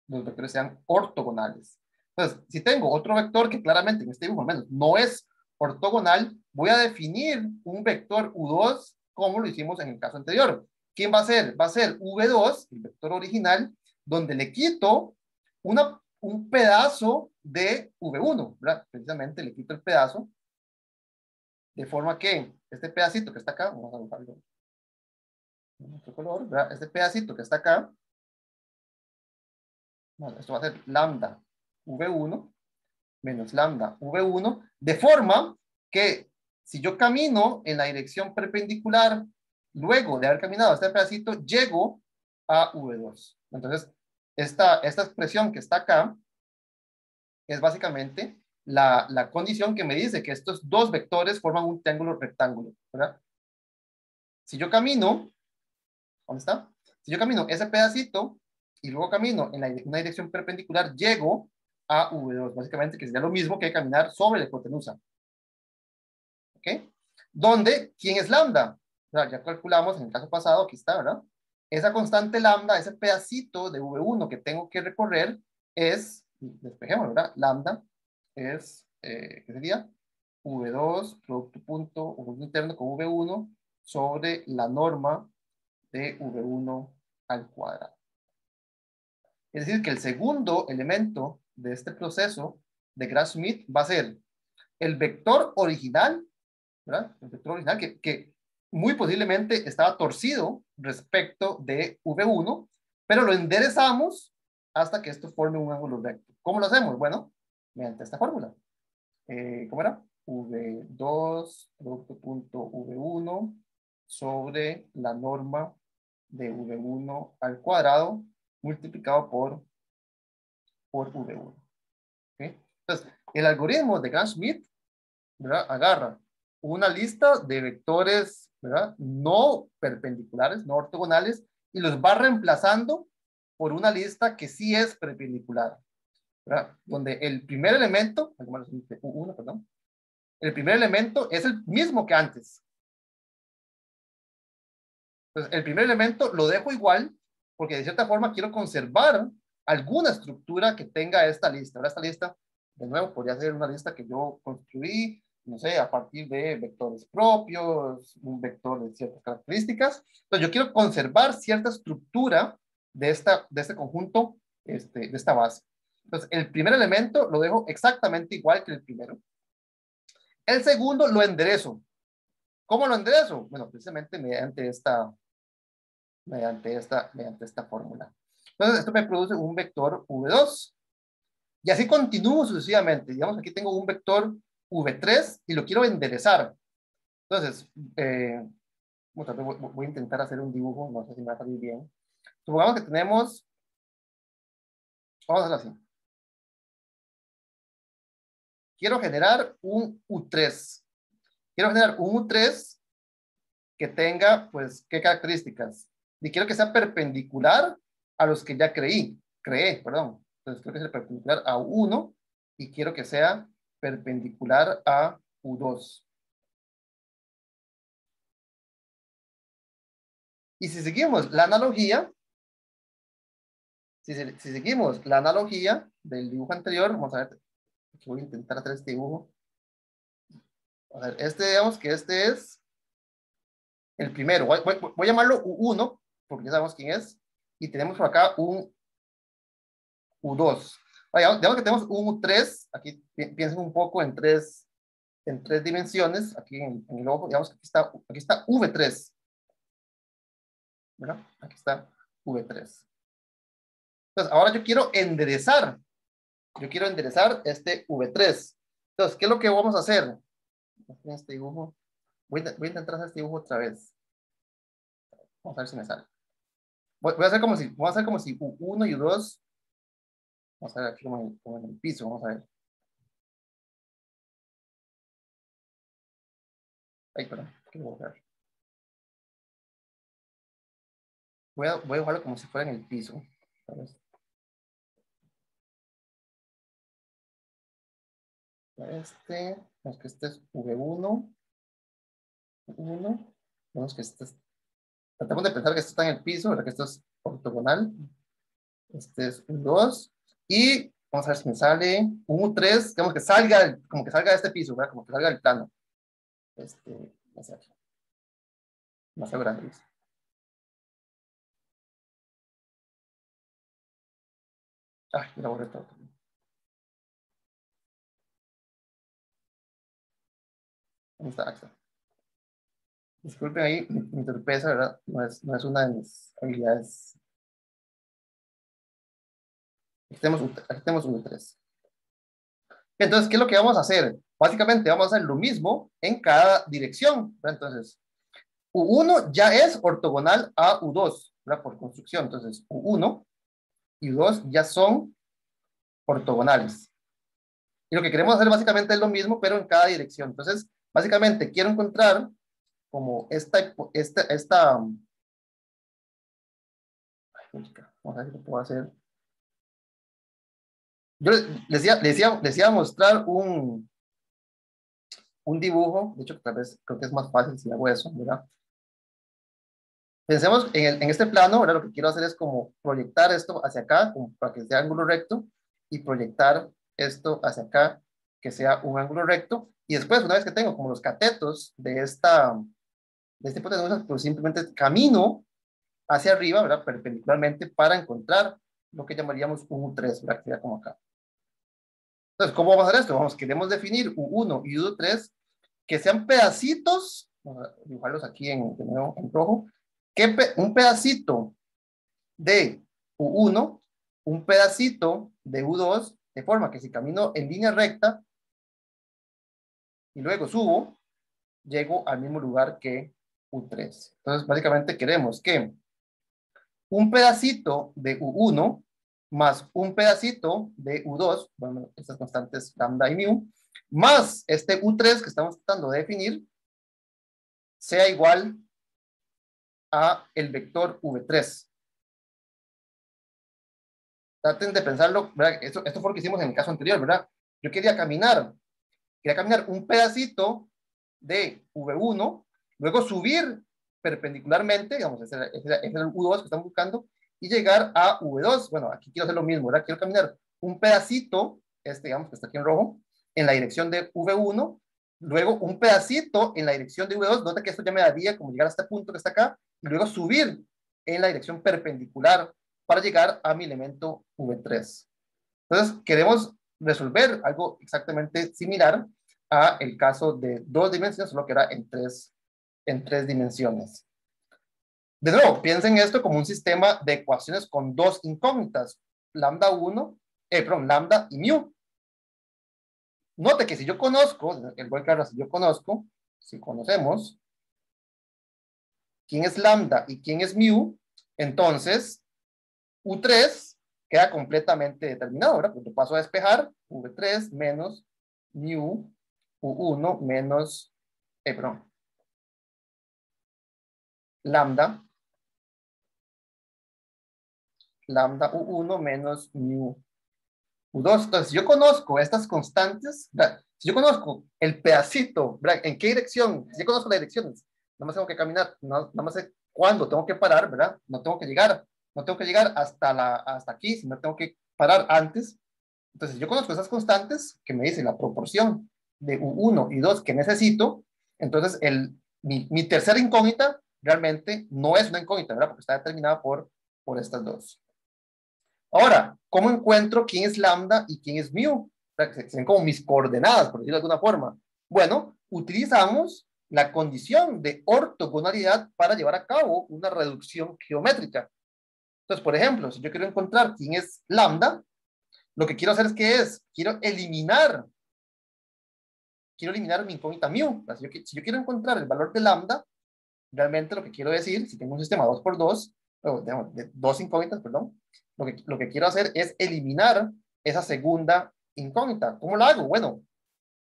los vectores sean ortogonales. Entonces, si tengo otro vector que claramente en este dibujo al menos no es ortogonal, voy a definir un vector U2 como lo hicimos en el caso anterior. ¿Quién va a ser? Va a ser V2, el vector original, donde le quito un pedazo de V1, ¿verdad? Precisamente le quito el pedazo, de forma que este pedacito que está acá, vamos a dibujarlo en otro color, ¿verdad? Este pedacito que está acá, bueno, esto va a ser lambda V1 menos lambda V1, de forma que si yo camino en la dirección perpendicular, luego de haber caminado este pedacito, llego a V2. Entonces, esta expresión que está acá es básicamente la condición que me dice que estos dos vectores forman un triángulo rectángulo, ¿verdad? Si yo camino, ¿dónde está? Si yo camino ese pedacito y luego camino en una dirección perpendicular, llego a V2, básicamente, que sería lo mismo que caminar sobre la hipotenusa. ¿Ok? Donde, ¿quién es lambda? Ya calculamos en el caso pasado, aquí está, ¿verdad? Esa constante lambda, ese pedacito de V1 que tengo que recorrer es, despejemos, ¿verdad? Lambda es, ¿qué sería? V2, producto punto, o punto interno con V1 sobre la norma de V1 al cuadrado. Es decir, que el segundo elemento de este proceso de Graf-Schmidt va a ser el vector original, ¿verdad? El vector original que muy posiblemente estaba torcido respecto de V1, pero lo enderezamos hasta que esto forme un ángulo recto. ¿Cómo lo hacemos? Bueno, mediante esta fórmula. ¿Cómo era? V2, producto punto V1 sobre la norma de V1 al cuadrado multiplicado por V1. ¿Okay? Entonces, el algoritmo de Graf-Schmidt, ¿verdad? Agarra una lista de vectores, ¿verdad? No perpendiculares, no ortogonales, y los va reemplazando por una lista que sí es perpendicular, ¿verdad? Donde el primer elemento, U1, perdón, el primer elemento es el mismo que antes. Entonces, el primer elemento lo dejo igual porque de cierta forma quiero conservar alguna estructura que tenga esta lista. Ahora esta lista, de nuevo, podría ser una lista que yo construí, no sé, a partir de vectores propios, un vector de ciertas características. Entonces, yo quiero conservar cierta estructura de este conjunto, de esta base. Entonces, el primer elemento lo dejo exactamente igual que el primero. El segundo lo enderezo. ¿Cómo lo enderezo? Bueno, precisamente mediante esta fórmula. Entonces, esto me produce un vector V2. Y así continúo sucesivamente. Digamos, aquí tengo un vector V3 y lo quiero enderezar. Entonces, voy a intentar hacer un dibujo, no sé si me va a salir bien. Supongamos que tenemos, vamos a hacerlo así. Quiero generar un U3. Quiero generar un U3 que tenga, pues, ¿qué características? Y quiero que sea perpendicular a los que ya creé, perdón. Entonces quiero que sea perpendicular a U1 y quiero que sea perpendicular a U2. Y si seguimos la analogía, si seguimos la analogía del dibujo anterior, vamos a ver, aquí voy a intentar hacer este dibujo. A ver, digamos que este es el primero. Voy a llamarlo U1, porque ya sabemos quién es. Y tenemos por acá un U2. Digamos que tenemos un U3, aquí piensen un poco en tres dimensiones, aquí en el ojo, digamos que aquí está V3, ¿verdad? Aquí está V3. Entonces, ahora yo quiero enderezar este V3. Entonces, ¿qué es lo que vamos a hacer? Este dibujo, voy a intentar hacer este dibujo otra vez. Vamos a ver si me sale. Voy a hacer como si U1 y U2, vamos a ver aquí como en el piso, vamos a ver. Ay, perdón, ¿qué voy a hacer? Voy a dibujarlo como si fuera en el piso. Vemos que este es V1, vemos que tratamos de pensar que esto está en el piso, ¿verdad? Que esto es ortogonal, este es U2, y vamos a ver si me sale un U3, digamos que salga, como que salga de este piso, ¿verdad? Como que salga del plano. No sé, más grande. Ay, mira, borré todo. ¿Dónde está? Aquí está. Disculpen ahí mi torpeza, ¿verdad? No es una de mis habilidades. Aquí tenemos un U3. Entonces, ¿qué es lo que vamos a hacer? Básicamente vamos a hacer lo mismo en cada dirección. Entonces, U1 ya es ortogonal a U2, ¿verdad? Por construcción. Entonces, U1 y U2 ya son ortogonales. Y lo que queremos hacer básicamente es lo mismo, pero en cada dirección. Entonces, básicamente quiero encontrar como vamos a ver si lo puedo hacer. Yo les decía mostrar un dibujo, de hecho, tal vez creo que es más fácil si hago eso, ¿verdad? Pensemos en este plano, ¿verdad? Lo que quiero hacer es como proyectar esto hacia acá, como para que sea ángulo recto, y proyectar esto hacia acá, que sea un ángulo recto. Y después, una vez que tengo como los catetos de este hipotenusa, pues simplemente camino hacia arriba, ¿verdad? Perpendicularmente para encontrar lo que llamaríamos un U3, ¿verdad? Que sería como acá. Entonces, ¿cómo vamos a hacer esto? Queremos definir U1 y U3 que sean pedacitos, vamos a dibujarlos aquí de nuevo en rojo, un pedacito de U1, un pedacito de U2, de forma que si camino en línea recta y luego subo, llego al mismo lugar que U3. Entonces, básicamente queremos que un pedacito de U1 más un pedacito de U2, bueno, estas constantes lambda y mu, más este U3 que estamos tratando de definir, sea igual a el vector V3. Traten de pensarlo, ¿verdad? Esto fue lo que hicimos en el caso anterior, ¿verdad? Yo quería caminar un pedacito de V1, luego subir perpendicularmente, digamos, ese es el U2 que estamos buscando, y llegar a V2. Bueno, aquí quiero hacer lo mismo, ¿verdad? Quiero caminar un pedacito, digamos, que está aquí en rojo, en la dirección de V1, luego un pedacito en la dirección de V2, nota que esto ya me daría como llegar a este punto que está acá, y luego subir en la dirección perpendicular para llegar a mi elemento V3. Entonces, queremos resolver algo exactamente similar a el caso de 2 dimensiones, solo que era en tres dimensiones. De nuevo, piensen esto como un sistema de ecuaciones con dos incógnitas, lambda 1, lambda y mu. Note que si yo conozco, igual que ahora, si conocemos quién es lambda y quién es mu, entonces U3 queda completamente determinado, ¿verdad? Pues lo paso a despejar, V3 menos mu U1 menos, lambda U1 menos mu U2. Entonces, si yo conozco estas constantes, ¿verdad? Si yo conozco el pedacito, ¿verdad? ¿En qué dirección? Si yo conozco las direcciones, nada más tengo que caminar, nada más sé cuándo tengo que parar, ¿verdad? No tengo que llegar hasta aquí, sino tengo que parar antes. Entonces, si yo conozco esas constantes que me dicen la proporción de U1 y 2 que necesito, entonces mi tercera incógnita realmente no es una incógnita, ¿verdad? Porque está determinada por estas dos. Ahora, ¿cómo encuentro quién es lambda y quién es mu? O sea, que sean como mis coordenadas, por decirlo de alguna forma. Bueno, utilizamos la condición de ortogonalidad para llevar a cabo una reducción geométrica. Entonces, por ejemplo, si yo quiero encontrar quién es lambda, lo que quiero hacer quiero eliminar mi incógnita mu. Si yo quiero encontrar el valor de lambda, realmente lo que quiero decir, si tengo un sistema 2x2, o de dos incógnitas, perdón, lo que quiero hacer es eliminar esa segunda incógnita. ¿Cómo lo hago? Bueno,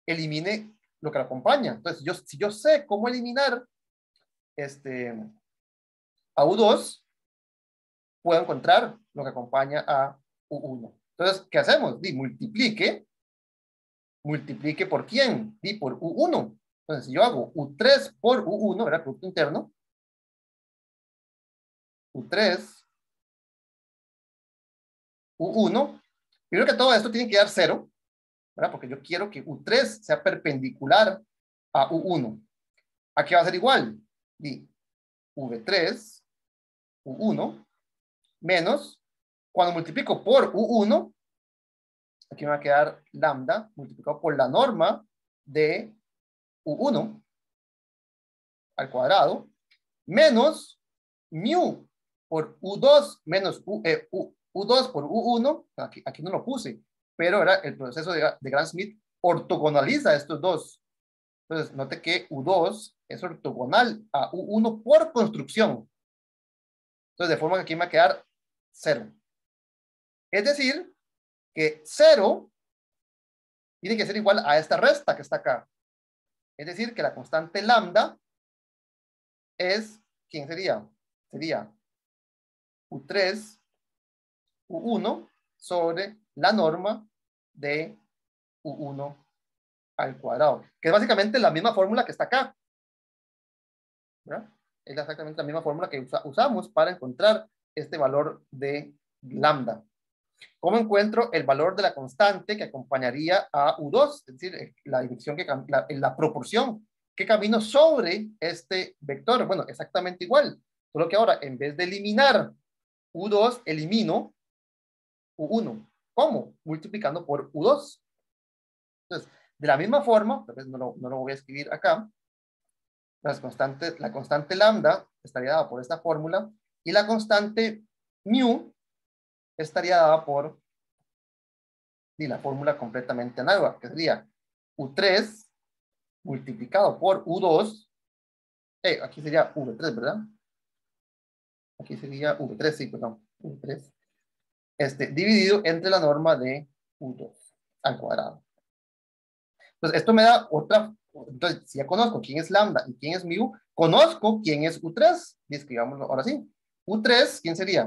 elimine lo que la acompaña. Entonces, si yo sé cómo eliminar a U2, puedo encontrar lo que acompaña a U1. Entonces, ¿qué hacemos? Multiplique por quién? Por U1. Entonces, si yo hago U3 por U1, ¿verdad? Producto interno. U3, U1. Primero que todo esto tiene que dar 0, ¿verdad? Porque yo quiero que U3 sea perpendicular a U1. Aquí va a ser igual. V3, U1, menos, cuando multiplico por U1, aquí me va a quedar lambda multiplicado por la norma de U1 al cuadrado, menos mu por U2 menos U2 por U1, aquí no lo puse, pero era el proceso de Gram-Schmidt ortogonaliza estos dos. Entonces, note que U2 es ortogonal a U1 por construcción. Entonces, de forma que aquí me va a quedar 0. Es decir, que 0 tiene que ser igual a esta resta que está acá. Es decir, que la constante lambda es, ¿quién sería? Sería U3, U1 sobre la norma de U1 al cuadrado, que es básicamente la misma fórmula que está acá, ¿verdad? Es exactamente la misma fórmula que usamos para encontrar este valor de lambda. ¿Cómo encuentro el valor de la constante que acompañaría a U2? Es decir, la dirección la proporción que camino sobre este vector. Bueno, exactamente igual. Solo que ahora, en vez de eliminar U2, elimino U1. ¿Cómo? Multiplicando por U2. Entonces, de la misma forma, tal vez no lo voy a escribir acá, la constante lambda estaría dada por esta fórmula y la constante mu estaría dada por la fórmula completamente análoga, que sería U3 multiplicado por U2, aquí sería V3, ¿verdad? Aquí sería V3, sí, perdón, V3, dividido entre la norma de U2 al cuadrado. Entonces, esto me da otra, entonces, si ya conozco quién es lambda y quién es mu, conozco quién es U3, y escribámoslo ahora sí. U3, ¿quién sería?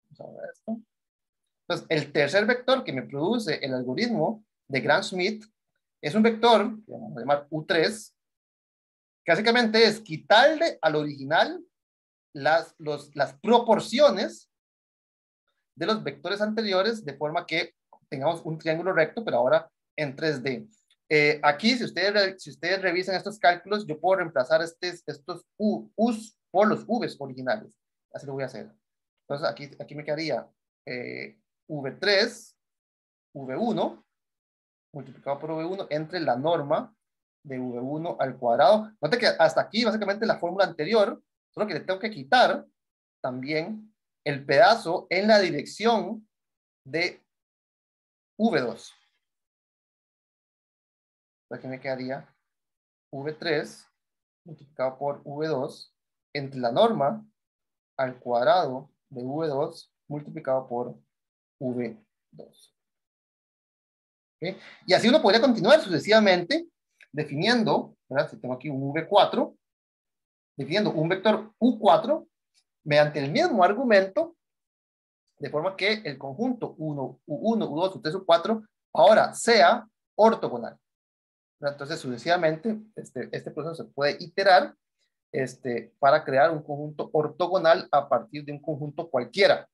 Vamos a ver esto. Entonces, el tercer vector que me produce el algoritmo de Gram-Schmidt es un vector que vamos a llamar U3, que básicamente es quitarle al original las proporciones de los vectores anteriores de forma que tengamos un triángulo recto, pero ahora en 3D. Aquí, si ustedes revisan estos cálculos, yo puedo reemplazar estos U's por los V's originales. Así lo voy a hacer. Entonces, aquí me quedaría V3, V1, multiplicado por V1 entre la norma de V1 al cuadrado. Note que hasta aquí, básicamente, la fórmula anterior, solo que le tengo que quitar también el pedazo en la dirección de V2. Aquí me quedaría V3 multiplicado por V2 entre la norma al cuadrado de V2 multiplicado por V2. ¿Okay? Y así uno podría continuar sucesivamente definiendo, ¿verdad? Si tengo aquí un V4, definiendo un vector U4 mediante el mismo argumento, de forma que el conjunto 1, U1, U2, U3, U4 ahora sea ortogonal. Entonces, sucesivamente, este proceso se puede iterar para crear un conjunto ortogonal a partir de un conjunto cualquiera.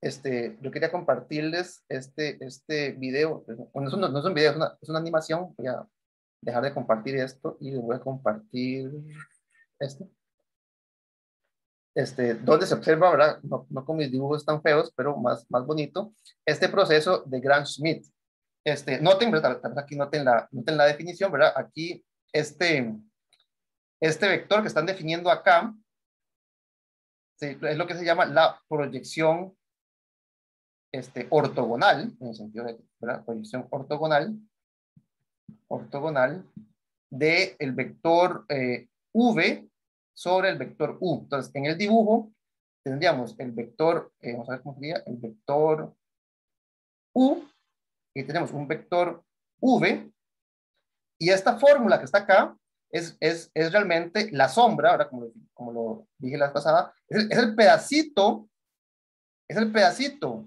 Yo quería compartirles este video. Bueno, no es un video, es una animación. Voy a dejar de compartir esto y voy a compartir esto. Donde se observa, ¿verdad? No con mis dibujos tan feos, pero más bonito, este proceso de Gram-Schmidt. Noten, ¿verdad? Aquí noten la definición, ¿verdad? Aquí, este vector que están definiendo acá, ¿sí? Es lo que se llama la proyección ortogonal, en el sentido de, ¿verdad? Proyección ortogonal del vector V sobre el vector U. Entonces, en el dibujo tendríamos el vector, vamos a ver cómo sería, el vector U, y tenemos un vector V, y esta fórmula que está acá es realmente la sombra, ahora como lo dije la vez pasada, es el pedacito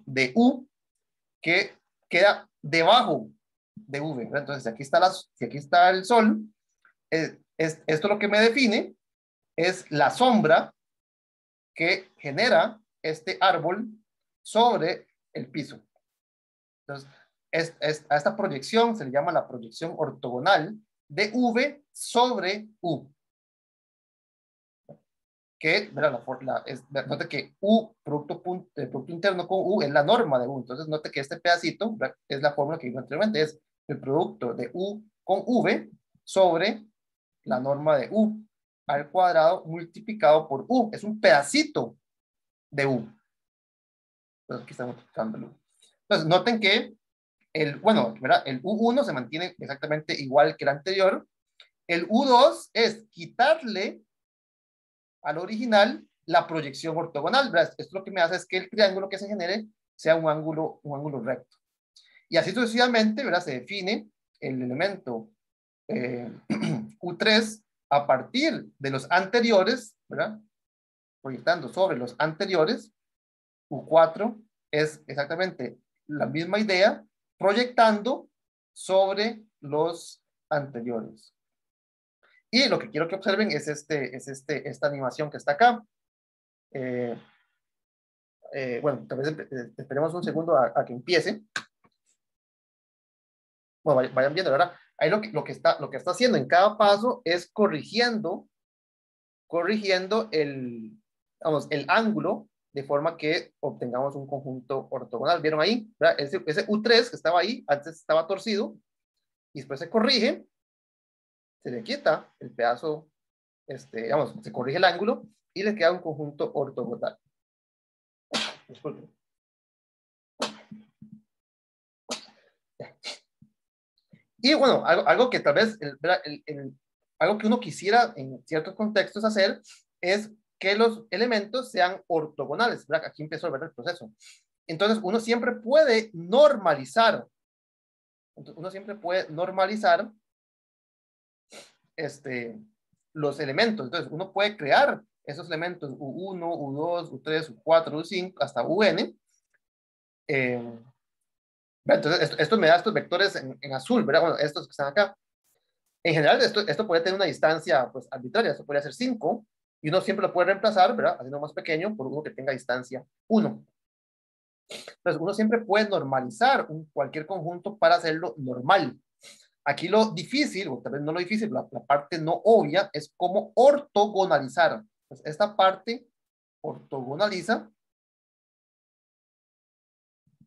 de U que queda debajo de V, ¿verdad? Entonces, si aquí está el sol, esto lo que me define es la sombra que genera este árbol sobre el piso. Entonces, a esta proyección se le llama la proyección ortogonal de V sobre U. Que, note que U, producto interno con U, es la norma de U. Entonces, note que este pedacito es la fórmula que vimos anteriormente, es el producto de U con V sobre la norma de U al cuadrado multiplicado por U. Es un pedacito de U. Entonces, aquí estamos multiplicándolo. Entonces, noten que ¿verdad? El U1 se mantiene exactamente igual que el anterior. El U2 es quitarle al original la proyección ortogonal, ¿verdad? Esto lo que me hace es que el triángulo que se genere sea un ángulo recto. Y así sucesivamente, ¿verdad? Se define el elemento U3 a partir de los anteriores, ¿verdad? Proyectando sobre los anteriores. U4 es exactamente la misma idea, proyectando sobre los anteriores. Y lo que quiero que observen es esta animación que está acá. Bueno, tal vez esperemos un segundo a que empiece. Bueno, vayan viendo, ¿verdad? Ahí lo que está haciendo en cada paso es corrigiendo el ángulo de forma que obtengamos un conjunto ortogonal. ¿Vieron ahí? ¿Verdad? Ese U3 que estaba ahí, antes estaba torcido, y después se corrige, se le quita el pedazo, se corrige el ángulo, y le queda un conjunto ortogonal. Disculpen. Y bueno, algo que tal vez, algo que uno quisiera en ciertos contextos hacer es que los elementos sean ortogonales, ¿verdad? Aquí empezó a ver el proceso. Entonces, uno siempre puede normalizar los elementos. Entonces, uno puede crear esos elementos U1, U2, U3, U4, U5, hasta UN. Entonces, esto me da estos vectores en azul, ¿verdad? Bueno, estos que están acá. En general, esto puede tener una distancia pues, arbitraria. Esto podría ser 5, y uno siempre lo puede reemplazar, ¿verdad? Haciendo más pequeño por uno que tenga distancia 1. Entonces, uno siempre puede normalizar cualquier conjunto para hacerlo normal. Aquí lo difícil, o tal vez no lo difícil, la parte no obvia, es cómo ortogonalizar. Pues esta parte ortogonaliza.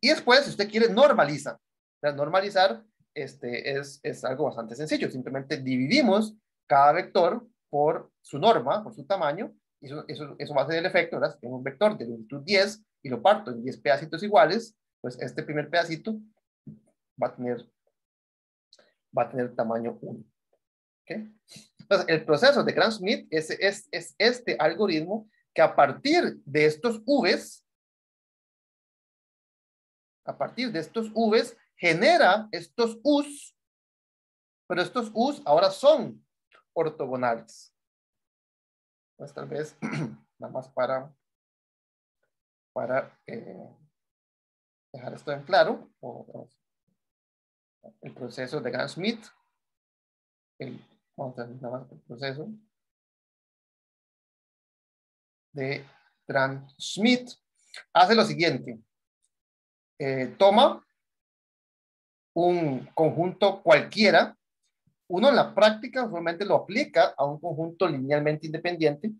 Y después, si usted quiere, normaliza. Normalizar es algo bastante sencillo. Simplemente dividimos cada vector por su norma, por su tamaño, y eso va a ser el efecto, ¿verdad? Si tengo un vector de longitud 10 y lo parto en 10 pedacitos iguales, pues este primer pedacito va a tener tamaño 1. ¿Okay? Entonces, el proceso de Gram-Schmidt es este algoritmo que a partir de estos V's, genera estos U's, pero estos U's ahora son ortogonales. Entonces, tal vez, nada más para dejar esto en claro, el proceso de Gram-Schmidt, vamos a ver nada más el proceso de Gram-Schmidt, hace lo siguiente, toma un conjunto cualquiera. Uno en la práctica usualmente lo aplica a un conjunto linealmente independiente.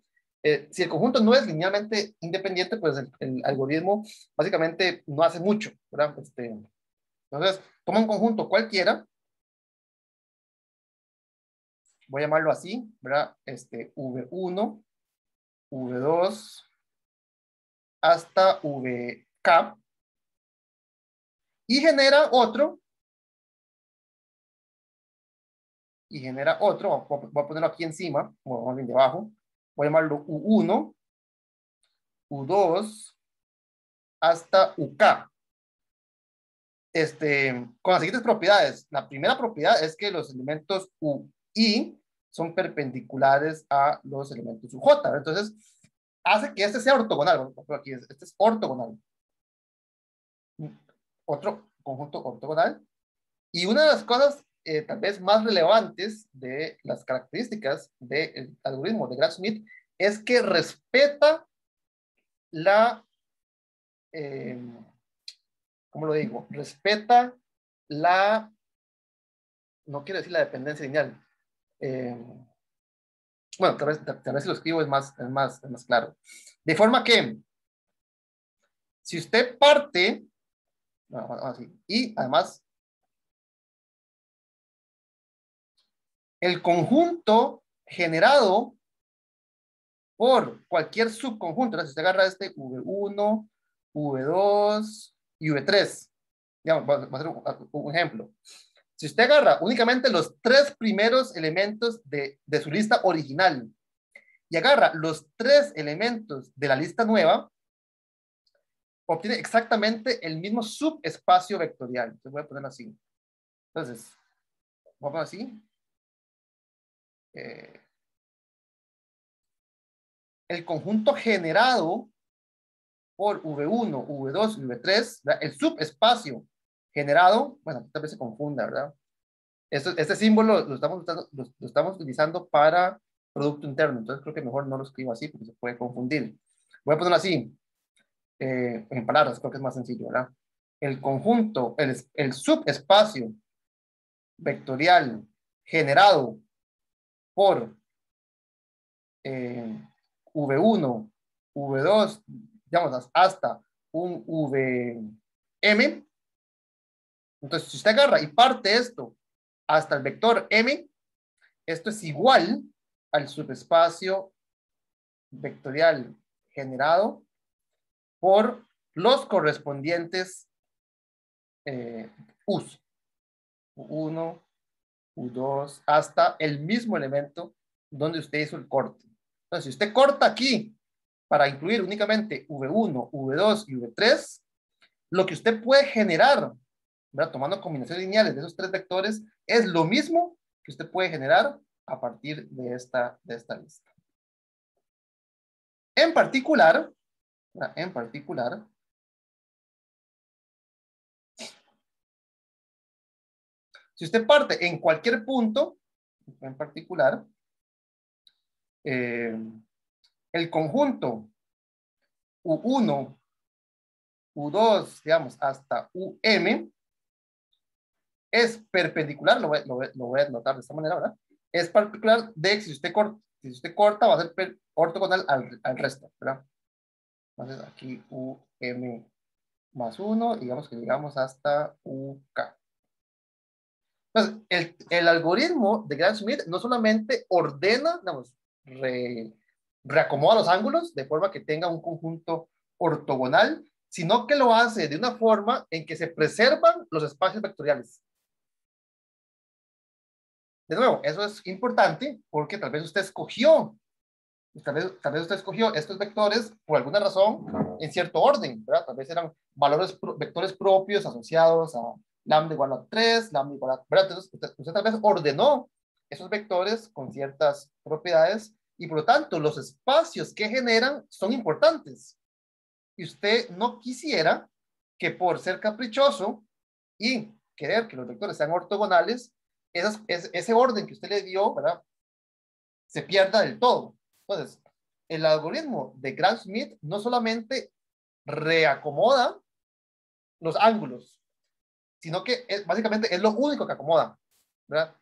Si el conjunto no es linealmente independiente, pues el algoritmo básicamente no hace mucho, ¿verdad? Entonces, toma un conjunto cualquiera, voy a llamarlo así, ¿verdad? V1, V2, hasta VK, y genera otro, voy a ponerlo aquí encima, o más bien debajo, voy a llamarlo U1, U2, hasta UK. Con las siguientes propiedades. La primera propiedad es que los elementos U y son perpendiculares a los elementos UJ. Entonces, hace que este sea ortogonal. Aquí este es ortogonal. Otro conjunto ortogonal. Y una de las cosas tal vez más relevantes de las características del algoritmo de Gram-Schmidt es que respeta la ¿cómo lo digo? Respeta no quiero decir la dependencia lineal. Bueno, tal vez si lo escribo es más claro. De forma que, si usted parte, así, y además, el conjunto generado por cualquier subconjunto, si usted agarra este V1, V2 y V3, digamos, voy a hacer un ejemplo. Si usted agarra únicamente los 3 primeros elementos de su lista original y agarra los 3 elementos de la lista nueva, obtiene exactamente el mismo subespacio vectorial. Entonces voy a ponerlo así. Entonces, vamos a poner así. El conjunto generado por V1, V2 y V3, ¿verdad? El subespacio generado, bueno, tal vez se confunda, ¿verdad? Este símbolo lo estamos utilizando para producto interno, entonces creo que mejor no lo escribo así porque se puede confundir. Voy a ponerlo así, en palabras, creo que es más sencillo, ¿verdad? El conjunto, el subespacio vectorial generado por V1, V2, digamos, hasta un VM. Entonces, si usted agarra y parte esto hasta el vector M, esto es igual al subespacio vectorial generado por los correspondientes U's. U1, U2, hasta el mismo elemento donde usted hizo el corte. Entonces, si usted corta aquí para incluir únicamente V1, V2 y V3, lo que usted puede generar, ¿verdad? Tomando combinaciones lineales de esos 3 vectores, es lo mismo que usted puede generar a partir de esta lista. En particular, si usted parte en cualquier punto, en particular, el conjunto U1, U2, digamos, hasta UM, es perpendicular, lo voy a notar de esta manera, ¿verdad? Es particular de que si usted corta va a ser ortogonal al resto, ¿verdad? Entonces aquí UM más 1, digamos que llegamos hasta UK. Entonces, el algoritmo de Gram-Schmidt no solamente ordena, digamos, reacomoda los ángulos de forma que tenga un conjunto ortogonal, sino que lo hace de una forma en que se preservan los espacios vectoriales. De nuevo, eso es importante porque tal vez usted escogió estos vectores por alguna razón en cierto orden, ¿verdad? Tal vez eran vectores propios asociados a lambda igual a 3, lambda igual a... ¿verdad? Entonces, usted tal vez ordenó esos vectores con ciertas propiedades y por lo tanto los espacios que generan son importantes. Y usted no quisiera que por ser caprichoso y querer que los vectores sean ortogonales, ese orden que usted le dio, ¿verdad? Se pierda del todo. Entonces, el algoritmo de Gram-Schmidt no solamente reacomoda los ángulos, sino que básicamente es lo único que acomoda, ¿verdad?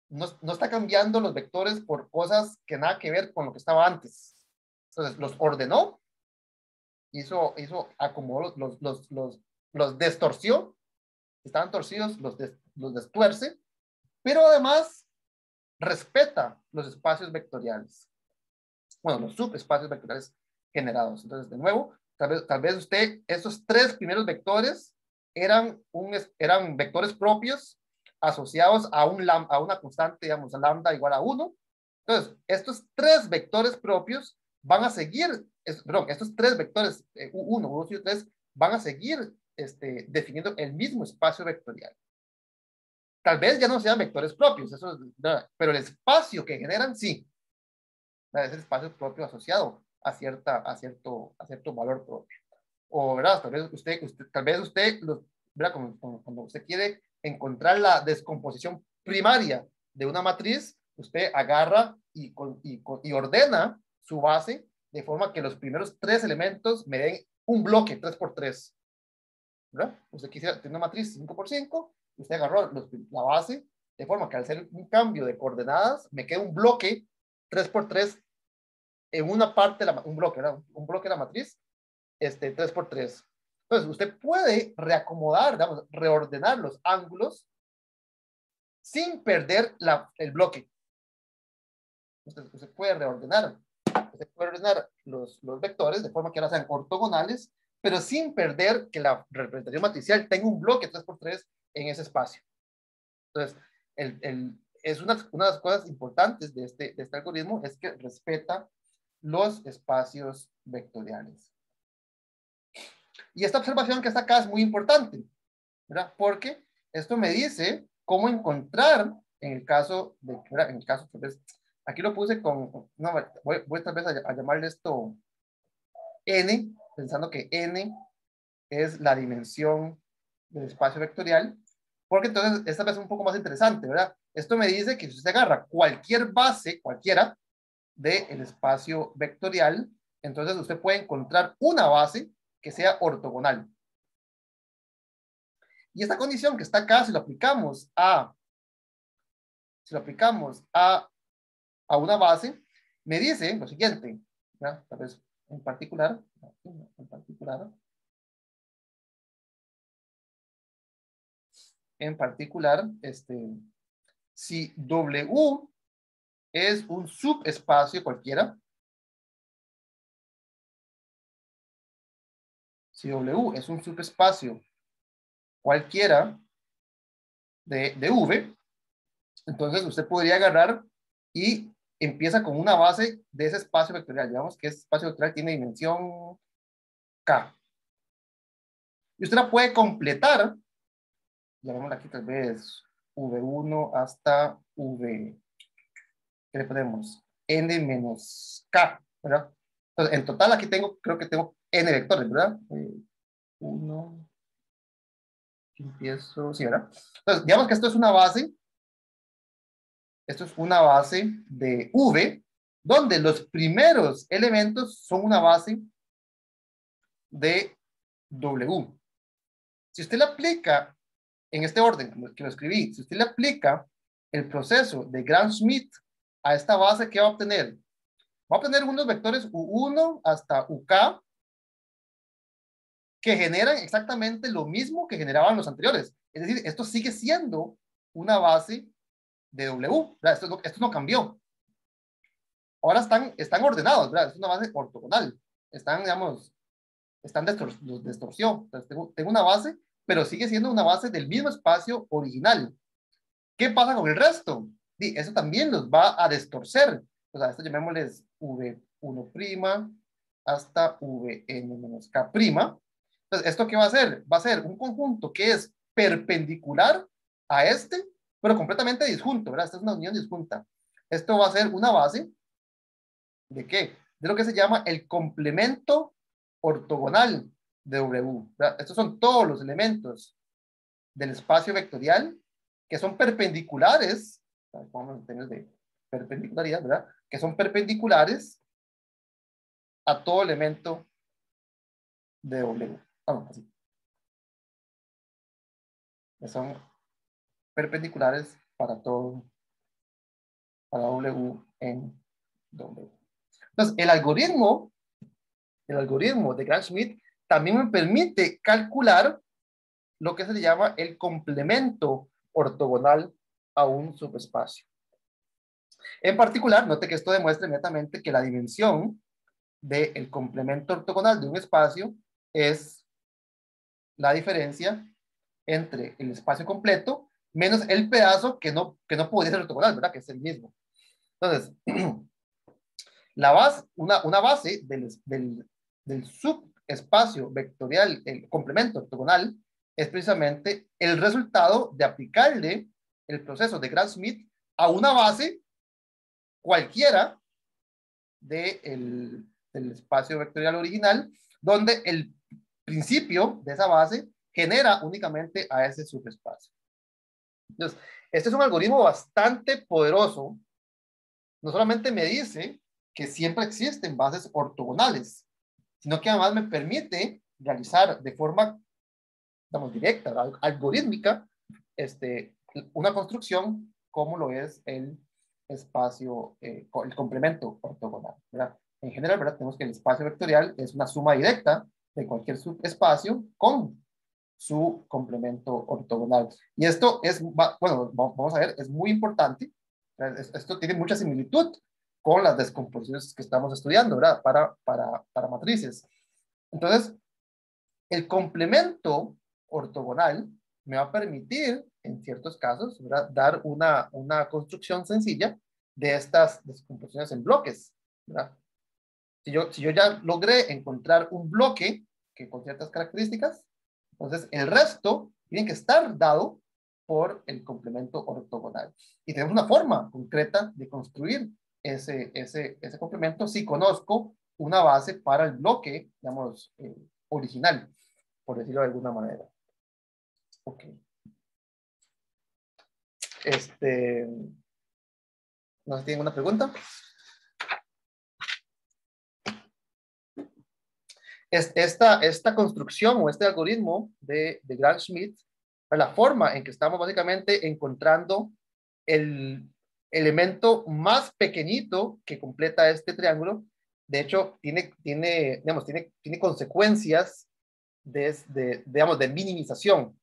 No está cambiando los vectores por cosas que nada que ver con lo que estaba antes. Entonces, los ordenó, acomodó, los destorció, estaban torcidos, los destuerce, pero además respeta los espacios vectoriales. Bueno, los subespacios vectoriales generados. Entonces, de nuevo, tal vez usted, esos 3 primeros vectores eran vectores propios asociados a una constante, digamos, lambda igual a 1. Entonces, estos 3 vectores propios van a seguir, estos 3 vectores, U1, U2 y U3, van a seguir definiendo el mismo espacio vectorial. Tal vez ya no sean vectores propios, pero el espacio que generan sí. Es el espacio propio asociado a cierto valor propio. O, ¿verdad? Tal vez usted ¿verdad? Cuando usted quiere encontrar la descomposición primaria de una matriz, usted agarra y ordena su base de forma que los primeros 3 elementos me den un bloque 3x3. ¿Verdad? Usted quisiera tener una matriz 5x5, usted agarró la base de forma que al hacer un cambio de coordenadas me queda un bloque 3x3 en una parte, un bloque de la matriz, 3x3. Entonces, usted puede reacomodar, digamos, reordenar los ángulos sin perder el bloque. Usted puede reordenar los vectores de forma que ahora sean ortogonales, pero sin perder que la representación matricial tenga un bloque 3x3 en ese espacio. Entonces, es una de las cosas importantes de este algoritmo es que respeta los espacios vectoriales. Y esta observación que está acá es muy importante, ¿verdad? Porque esto me dice cómo encontrar, en el caso de, ¿verdad? En el caso, tal vez, aquí lo puse con, no, voy tal vez a llamarle esto n, pensando que n es la dimensión del espacio vectorial, porque entonces esta vez es un poco más interesante, ¿verdad? Esto me dice que si usted agarra cualquier base, cualquiera, del espacio vectorial, entonces usted puede encontrar una base que sea ortogonal. Y esta condición que está acá, si lo aplicamos a una base, me dice lo siguiente, ¿verdad? Tal vez en particular, si W es un subespacio cualquiera, si W es un subespacio cualquiera de V, entonces usted podría agarrar y empieza con una base de ese espacio vectorial. Digamos que ese espacio vectorial tiene dimensión K. Y usted la puede completar, llamémosla aquí tal vez V1 hasta V, ¿qué le ponemos? N menos K, ¿verdad? Entonces, en total aquí creo que tengo N vectores, ¿verdad? Uno, empiezo, sí, ¿verdad? Entonces, digamos que esto es una base de V, donde los primeros elementos son una base de W. Si usted le aplica, en este orden que lo escribí, si usted le aplica el proceso de Gram-Schmidt a esta base, ¿qué va a obtener? Va a obtener unos vectores U1 hasta UK que generan exactamente lo mismo que generaban los anteriores. Es decir, esto sigue siendo una base de W. Esto no cambió. Ahora están ordenados, ¿verdad? Es una base ortogonal. Digamos, los distorsión. Entonces, tengo una base, pero sigue siendo una base del mismo espacio original. ¿Qué pasa con el resto? Eso también los va a distorcer. O sea, esto llamémosles V1' hasta Vn-K'. Entonces, ¿esto qué va a hacer? Va a ser un conjunto que es perpendicular a este, pero completamente disjunto, ¿verdad? Esta es una unión disjunta. Esto va a ser una base ¿de qué? De lo que se llama el complemento ortogonal de W, ¿verdad? Estos son todos los elementos del espacio vectorial que son perpendiculares, vamos a tener de perpendicularidad, ¿verdad? Que son perpendiculares a todo elemento de W. Vamos, así. Que son perpendiculares para todo, para W en W. Entonces, el algoritmo de Gram-Schmidt también me permite calcular lo que se le llama el complemento ortogonal a un subespacio. En particular, note que esto demuestra inmediatamente que la dimensión del complemento ortogonal de un espacio es la diferencia entre el espacio completo menos el pedazo que no podría ser ortogonal, ¿verdad? Que es el mismo. Entonces, una base del subespacio vectorial, el complemento ortogonal, es precisamente el resultado de aplicarle el proceso de Gram-Schmidt a una base cualquiera del espacio vectorial original, donde el principio de esa base genera únicamente a ese subespacio. Entonces, este es un algoritmo bastante poderoso. No solamente me dice que siempre existen bases ortogonales, sino que además me permite realizar de forma, digamos, directa, algorítmica, una construcción como lo es el espacio, el complemento ortogonal, ¿verdad? En general, ¿verdad? Tenemos que el espacio vectorial es una suma directa de cualquier subespacio con su complemento ortogonal. Y esto es, bueno, vamos a ver, es muy importante. Esto tiene mucha similitud con las descomposiciones que estamos estudiando, ¿verdad? Para matrices. Entonces, el complemento ortogonal me va a permitir, en ciertos casos, ¿verdad?, dar una construcción sencilla de estas descomposiciones en bloques, ¿verdad? Si yo ya logré encontrar un bloque que con ciertas características, entonces el resto tiene que estar dado por el complemento ortogonal. Y tenemos una forma concreta de construir ese complemento si conozco una base para el bloque, digamos, original, por decirlo de alguna manera. Ok. No sé si tienen una pregunta. Esta construcción o este algoritmo de Gram-Schmidt, la forma en que estamos básicamente encontrando el elemento más pequeñito que completa este triángulo, de hecho, tiene consecuencias digamos, de minimización.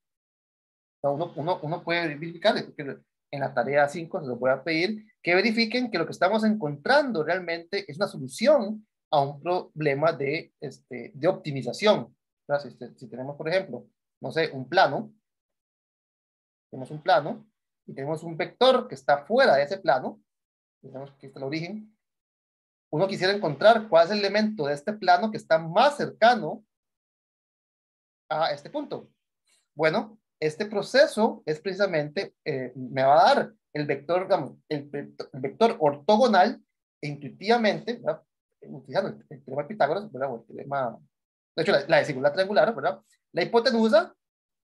Uno puede verificar, porque en la tarea 5 se les voy a pedir que verifiquen que lo que estamos encontrando realmente es una solución a un problema de optimización. Si tenemos, por ejemplo, no sé, tenemos un plano y tenemos un vector que está fuera de ese plano, tenemos que este es el origen, uno quisiera encontrar cuál es el elemento de este plano que está más cercano a este punto. Bueno, este proceso es precisamente, me va a dar el vector, digamos, el vector ortogonal e intuitivamente, ¿verdad? Utilizando el teorema de Pitágoras, ¿verdad? O el teorema, de hecho, la desigualdad triangular, ¿verdad? La hipotenusa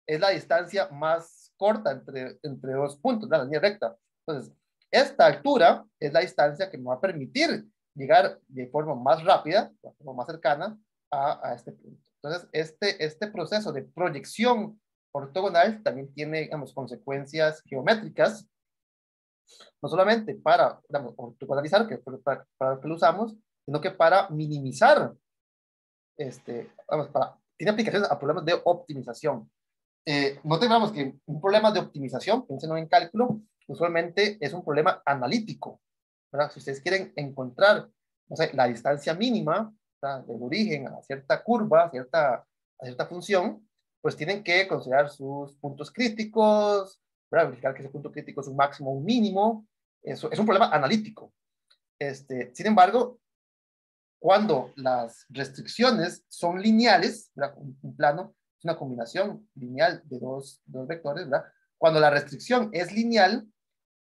es la distancia más corta entre dos puntos, ¿verdad? La línea recta. Entonces, esta altura es la distancia que me va a permitir llegar de forma más rápida, de forma más cercana a este punto. Entonces, este proceso de proyección ortogonal también tiene, digamos, consecuencias geométricas, no solamente para, digamos, ortogonalizar, que es para lo que lo usamos, sino que para minimizar, tiene aplicaciones a problemas de optimización. No tengamos que un problema de optimización, piénsenlo en cálculo, usualmente es un problema analítico, ¿verdad? Si ustedes quieren encontrar, no sé, la distancia mínima, ¿verdad?, del origen a cierta curva, a cierta función, pues tienen que considerar sus puntos críticos, ¿verdad? Verificar que ese punto crítico es un máximo o un mínimo. Eso es un problema analítico. Sin embargo, cuando las restricciones son lineales, ¿verdad?, un plano es una combinación lineal de dos vectores, ¿verdad? Cuando la restricción es lineal,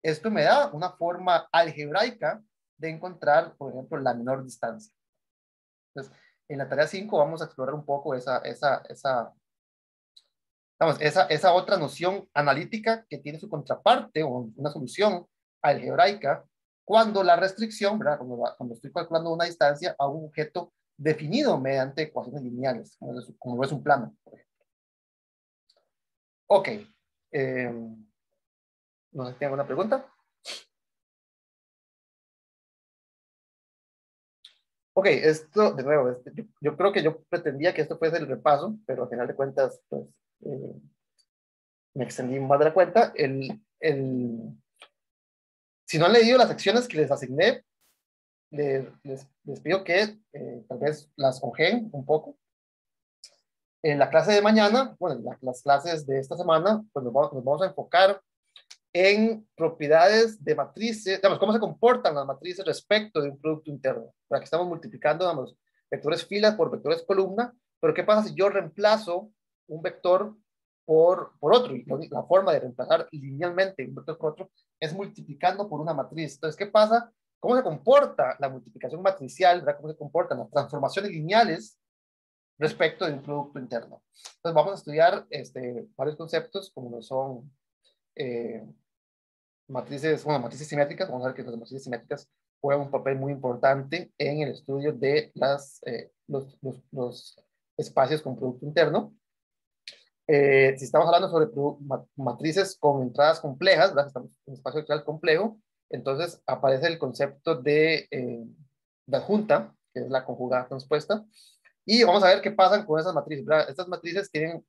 esto me da una forma algebraica de encontrar, por ejemplo, la menor distancia. Entonces, en la tarea 5 vamos a explorar un poco esa otra noción analítica que tiene su contraparte o una solución algebraica cuando la restricción, ¿verdad?, cuando estoy calculando una distancia a un objeto definido mediante ecuaciones lineales, como es un plano, por ejemplo. Ok. No sé si tengo una pregunta. Ok, esto, de nuevo, yo creo que yo pretendía que esto fuese el repaso, pero al final de cuentas, pues, me extendí más de la cuenta. Si no han leído las secciones que les asigné, les pido que tal vez las ojeen un poco. En la clase de mañana, bueno, las clases de esta semana, pues nos vamos a enfocar en propiedades de matrices, digamos, cómo se comportan las matrices respecto de un producto interno. Para que estamos multiplicando, digamos, vectores fila por vectores columna, pero ¿qué pasa si yo reemplazo un vector por otro? Y la forma de reemplazar linealmente un vector por otro es multiplicando por una matriz. Entonces, ¿qué pasa? ¿Cómo se comporta la multiplicación matricial? ¿Verdad? ¿Cómo se comportan las transformaciones lineales respecto de un producto interno? Entonces, vamos a estudiar varios conceptos, como lo son eh, matrices simétricas. Vamos a ver que las matrices simétricas juegan un papel muy importante en el estudio de los espacios con producto interno. Si estamos hablando sobre matrices con entradas complejas, ¿verdad?, estamos en un espacio vectorial complejo, entonces aparece el concepto de adjunta, que es la conjugada transpuesta, y vamos a ver qué pasa con esas matrices, ¿verdad? Estas matrices tienen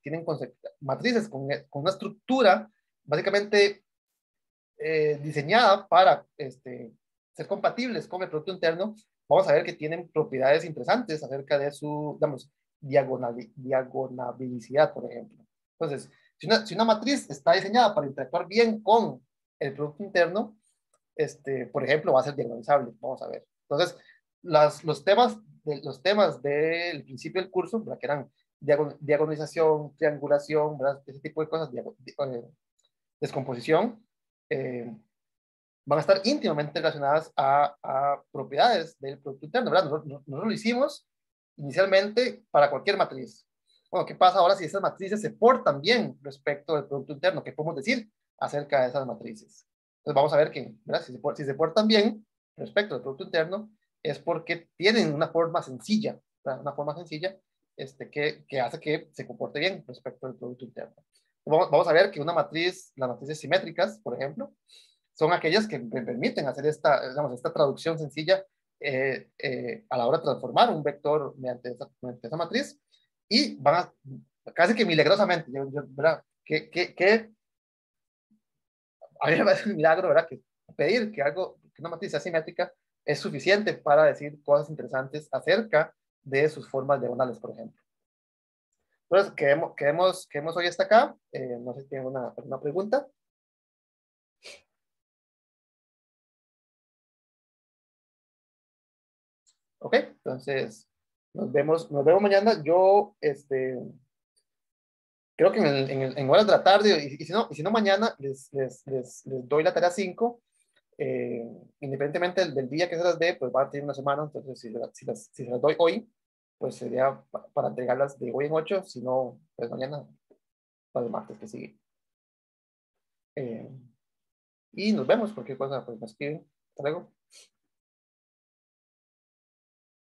matrices con una estructura básicamente diseñada para ser compatibles con el producto interno. Vamos a ver que tienen propiedades interesantes acerca de su, digamos, diagonabilidad, por ejemplo. Entonces, si una matriz está diseñada para interactuar bien con el producto interno, por ejemplo, va a ser diagonalizable. Vamos a ver. Entonces, los temas del principio del curso, ¿verdad? Que eran diagonalización, triangulación, ¿verdad? Ese tipo de cosas, descomposición, eh, van a estar íntimamente relacionadas a propiedades del Producto Interno, ¿verdad? Nosotros lo hicimos inicialmente para cualquier matriz. Bueno, ¿qué pasa ahora si esas matrices se portan bien respecto del Producto Interno? ¿Qué podemos decir acerca de esas matrices? Entonces vamos a ver que, ¿verdad? Si se portan bien respecto del Producto Interno, es porque tienen una forma sencilla, ¿verdad? Una forma sencilla que hace que se comporte bien respecto del Producto Interno. Vamos a ver que las matrices simétricas, por ejemplo, son aquellas que me permiten hacer digamos, esta traducción sencilla a la hora de transformar un vector mediante esa matriz y van a, casi que milagrosamente, ¿verdad? A mí me parece un milagro, ¿verdad? Que pedir que una matriz sea simétrica es suficiente para decir cosas interesantes acerca de sus formas diagonales, por ejemplo. Entonces, quedemos hoy hasta acá. No sé si tienen alguna pregunta. Ok, entonces nos vemos mañana. Yo creo que en horas de la tarde, y si no mañana, les doy la tarea 5. Independientemente del día que se las dé, pues va a tener una semana. Entonces, si se las doy hoy, pues sería para entregarlas de hoy en 8. Si no, pues mañana, para el martes que sigue. Y nos vemos. Cualquier cosa, pues me escriben. Hasta luego.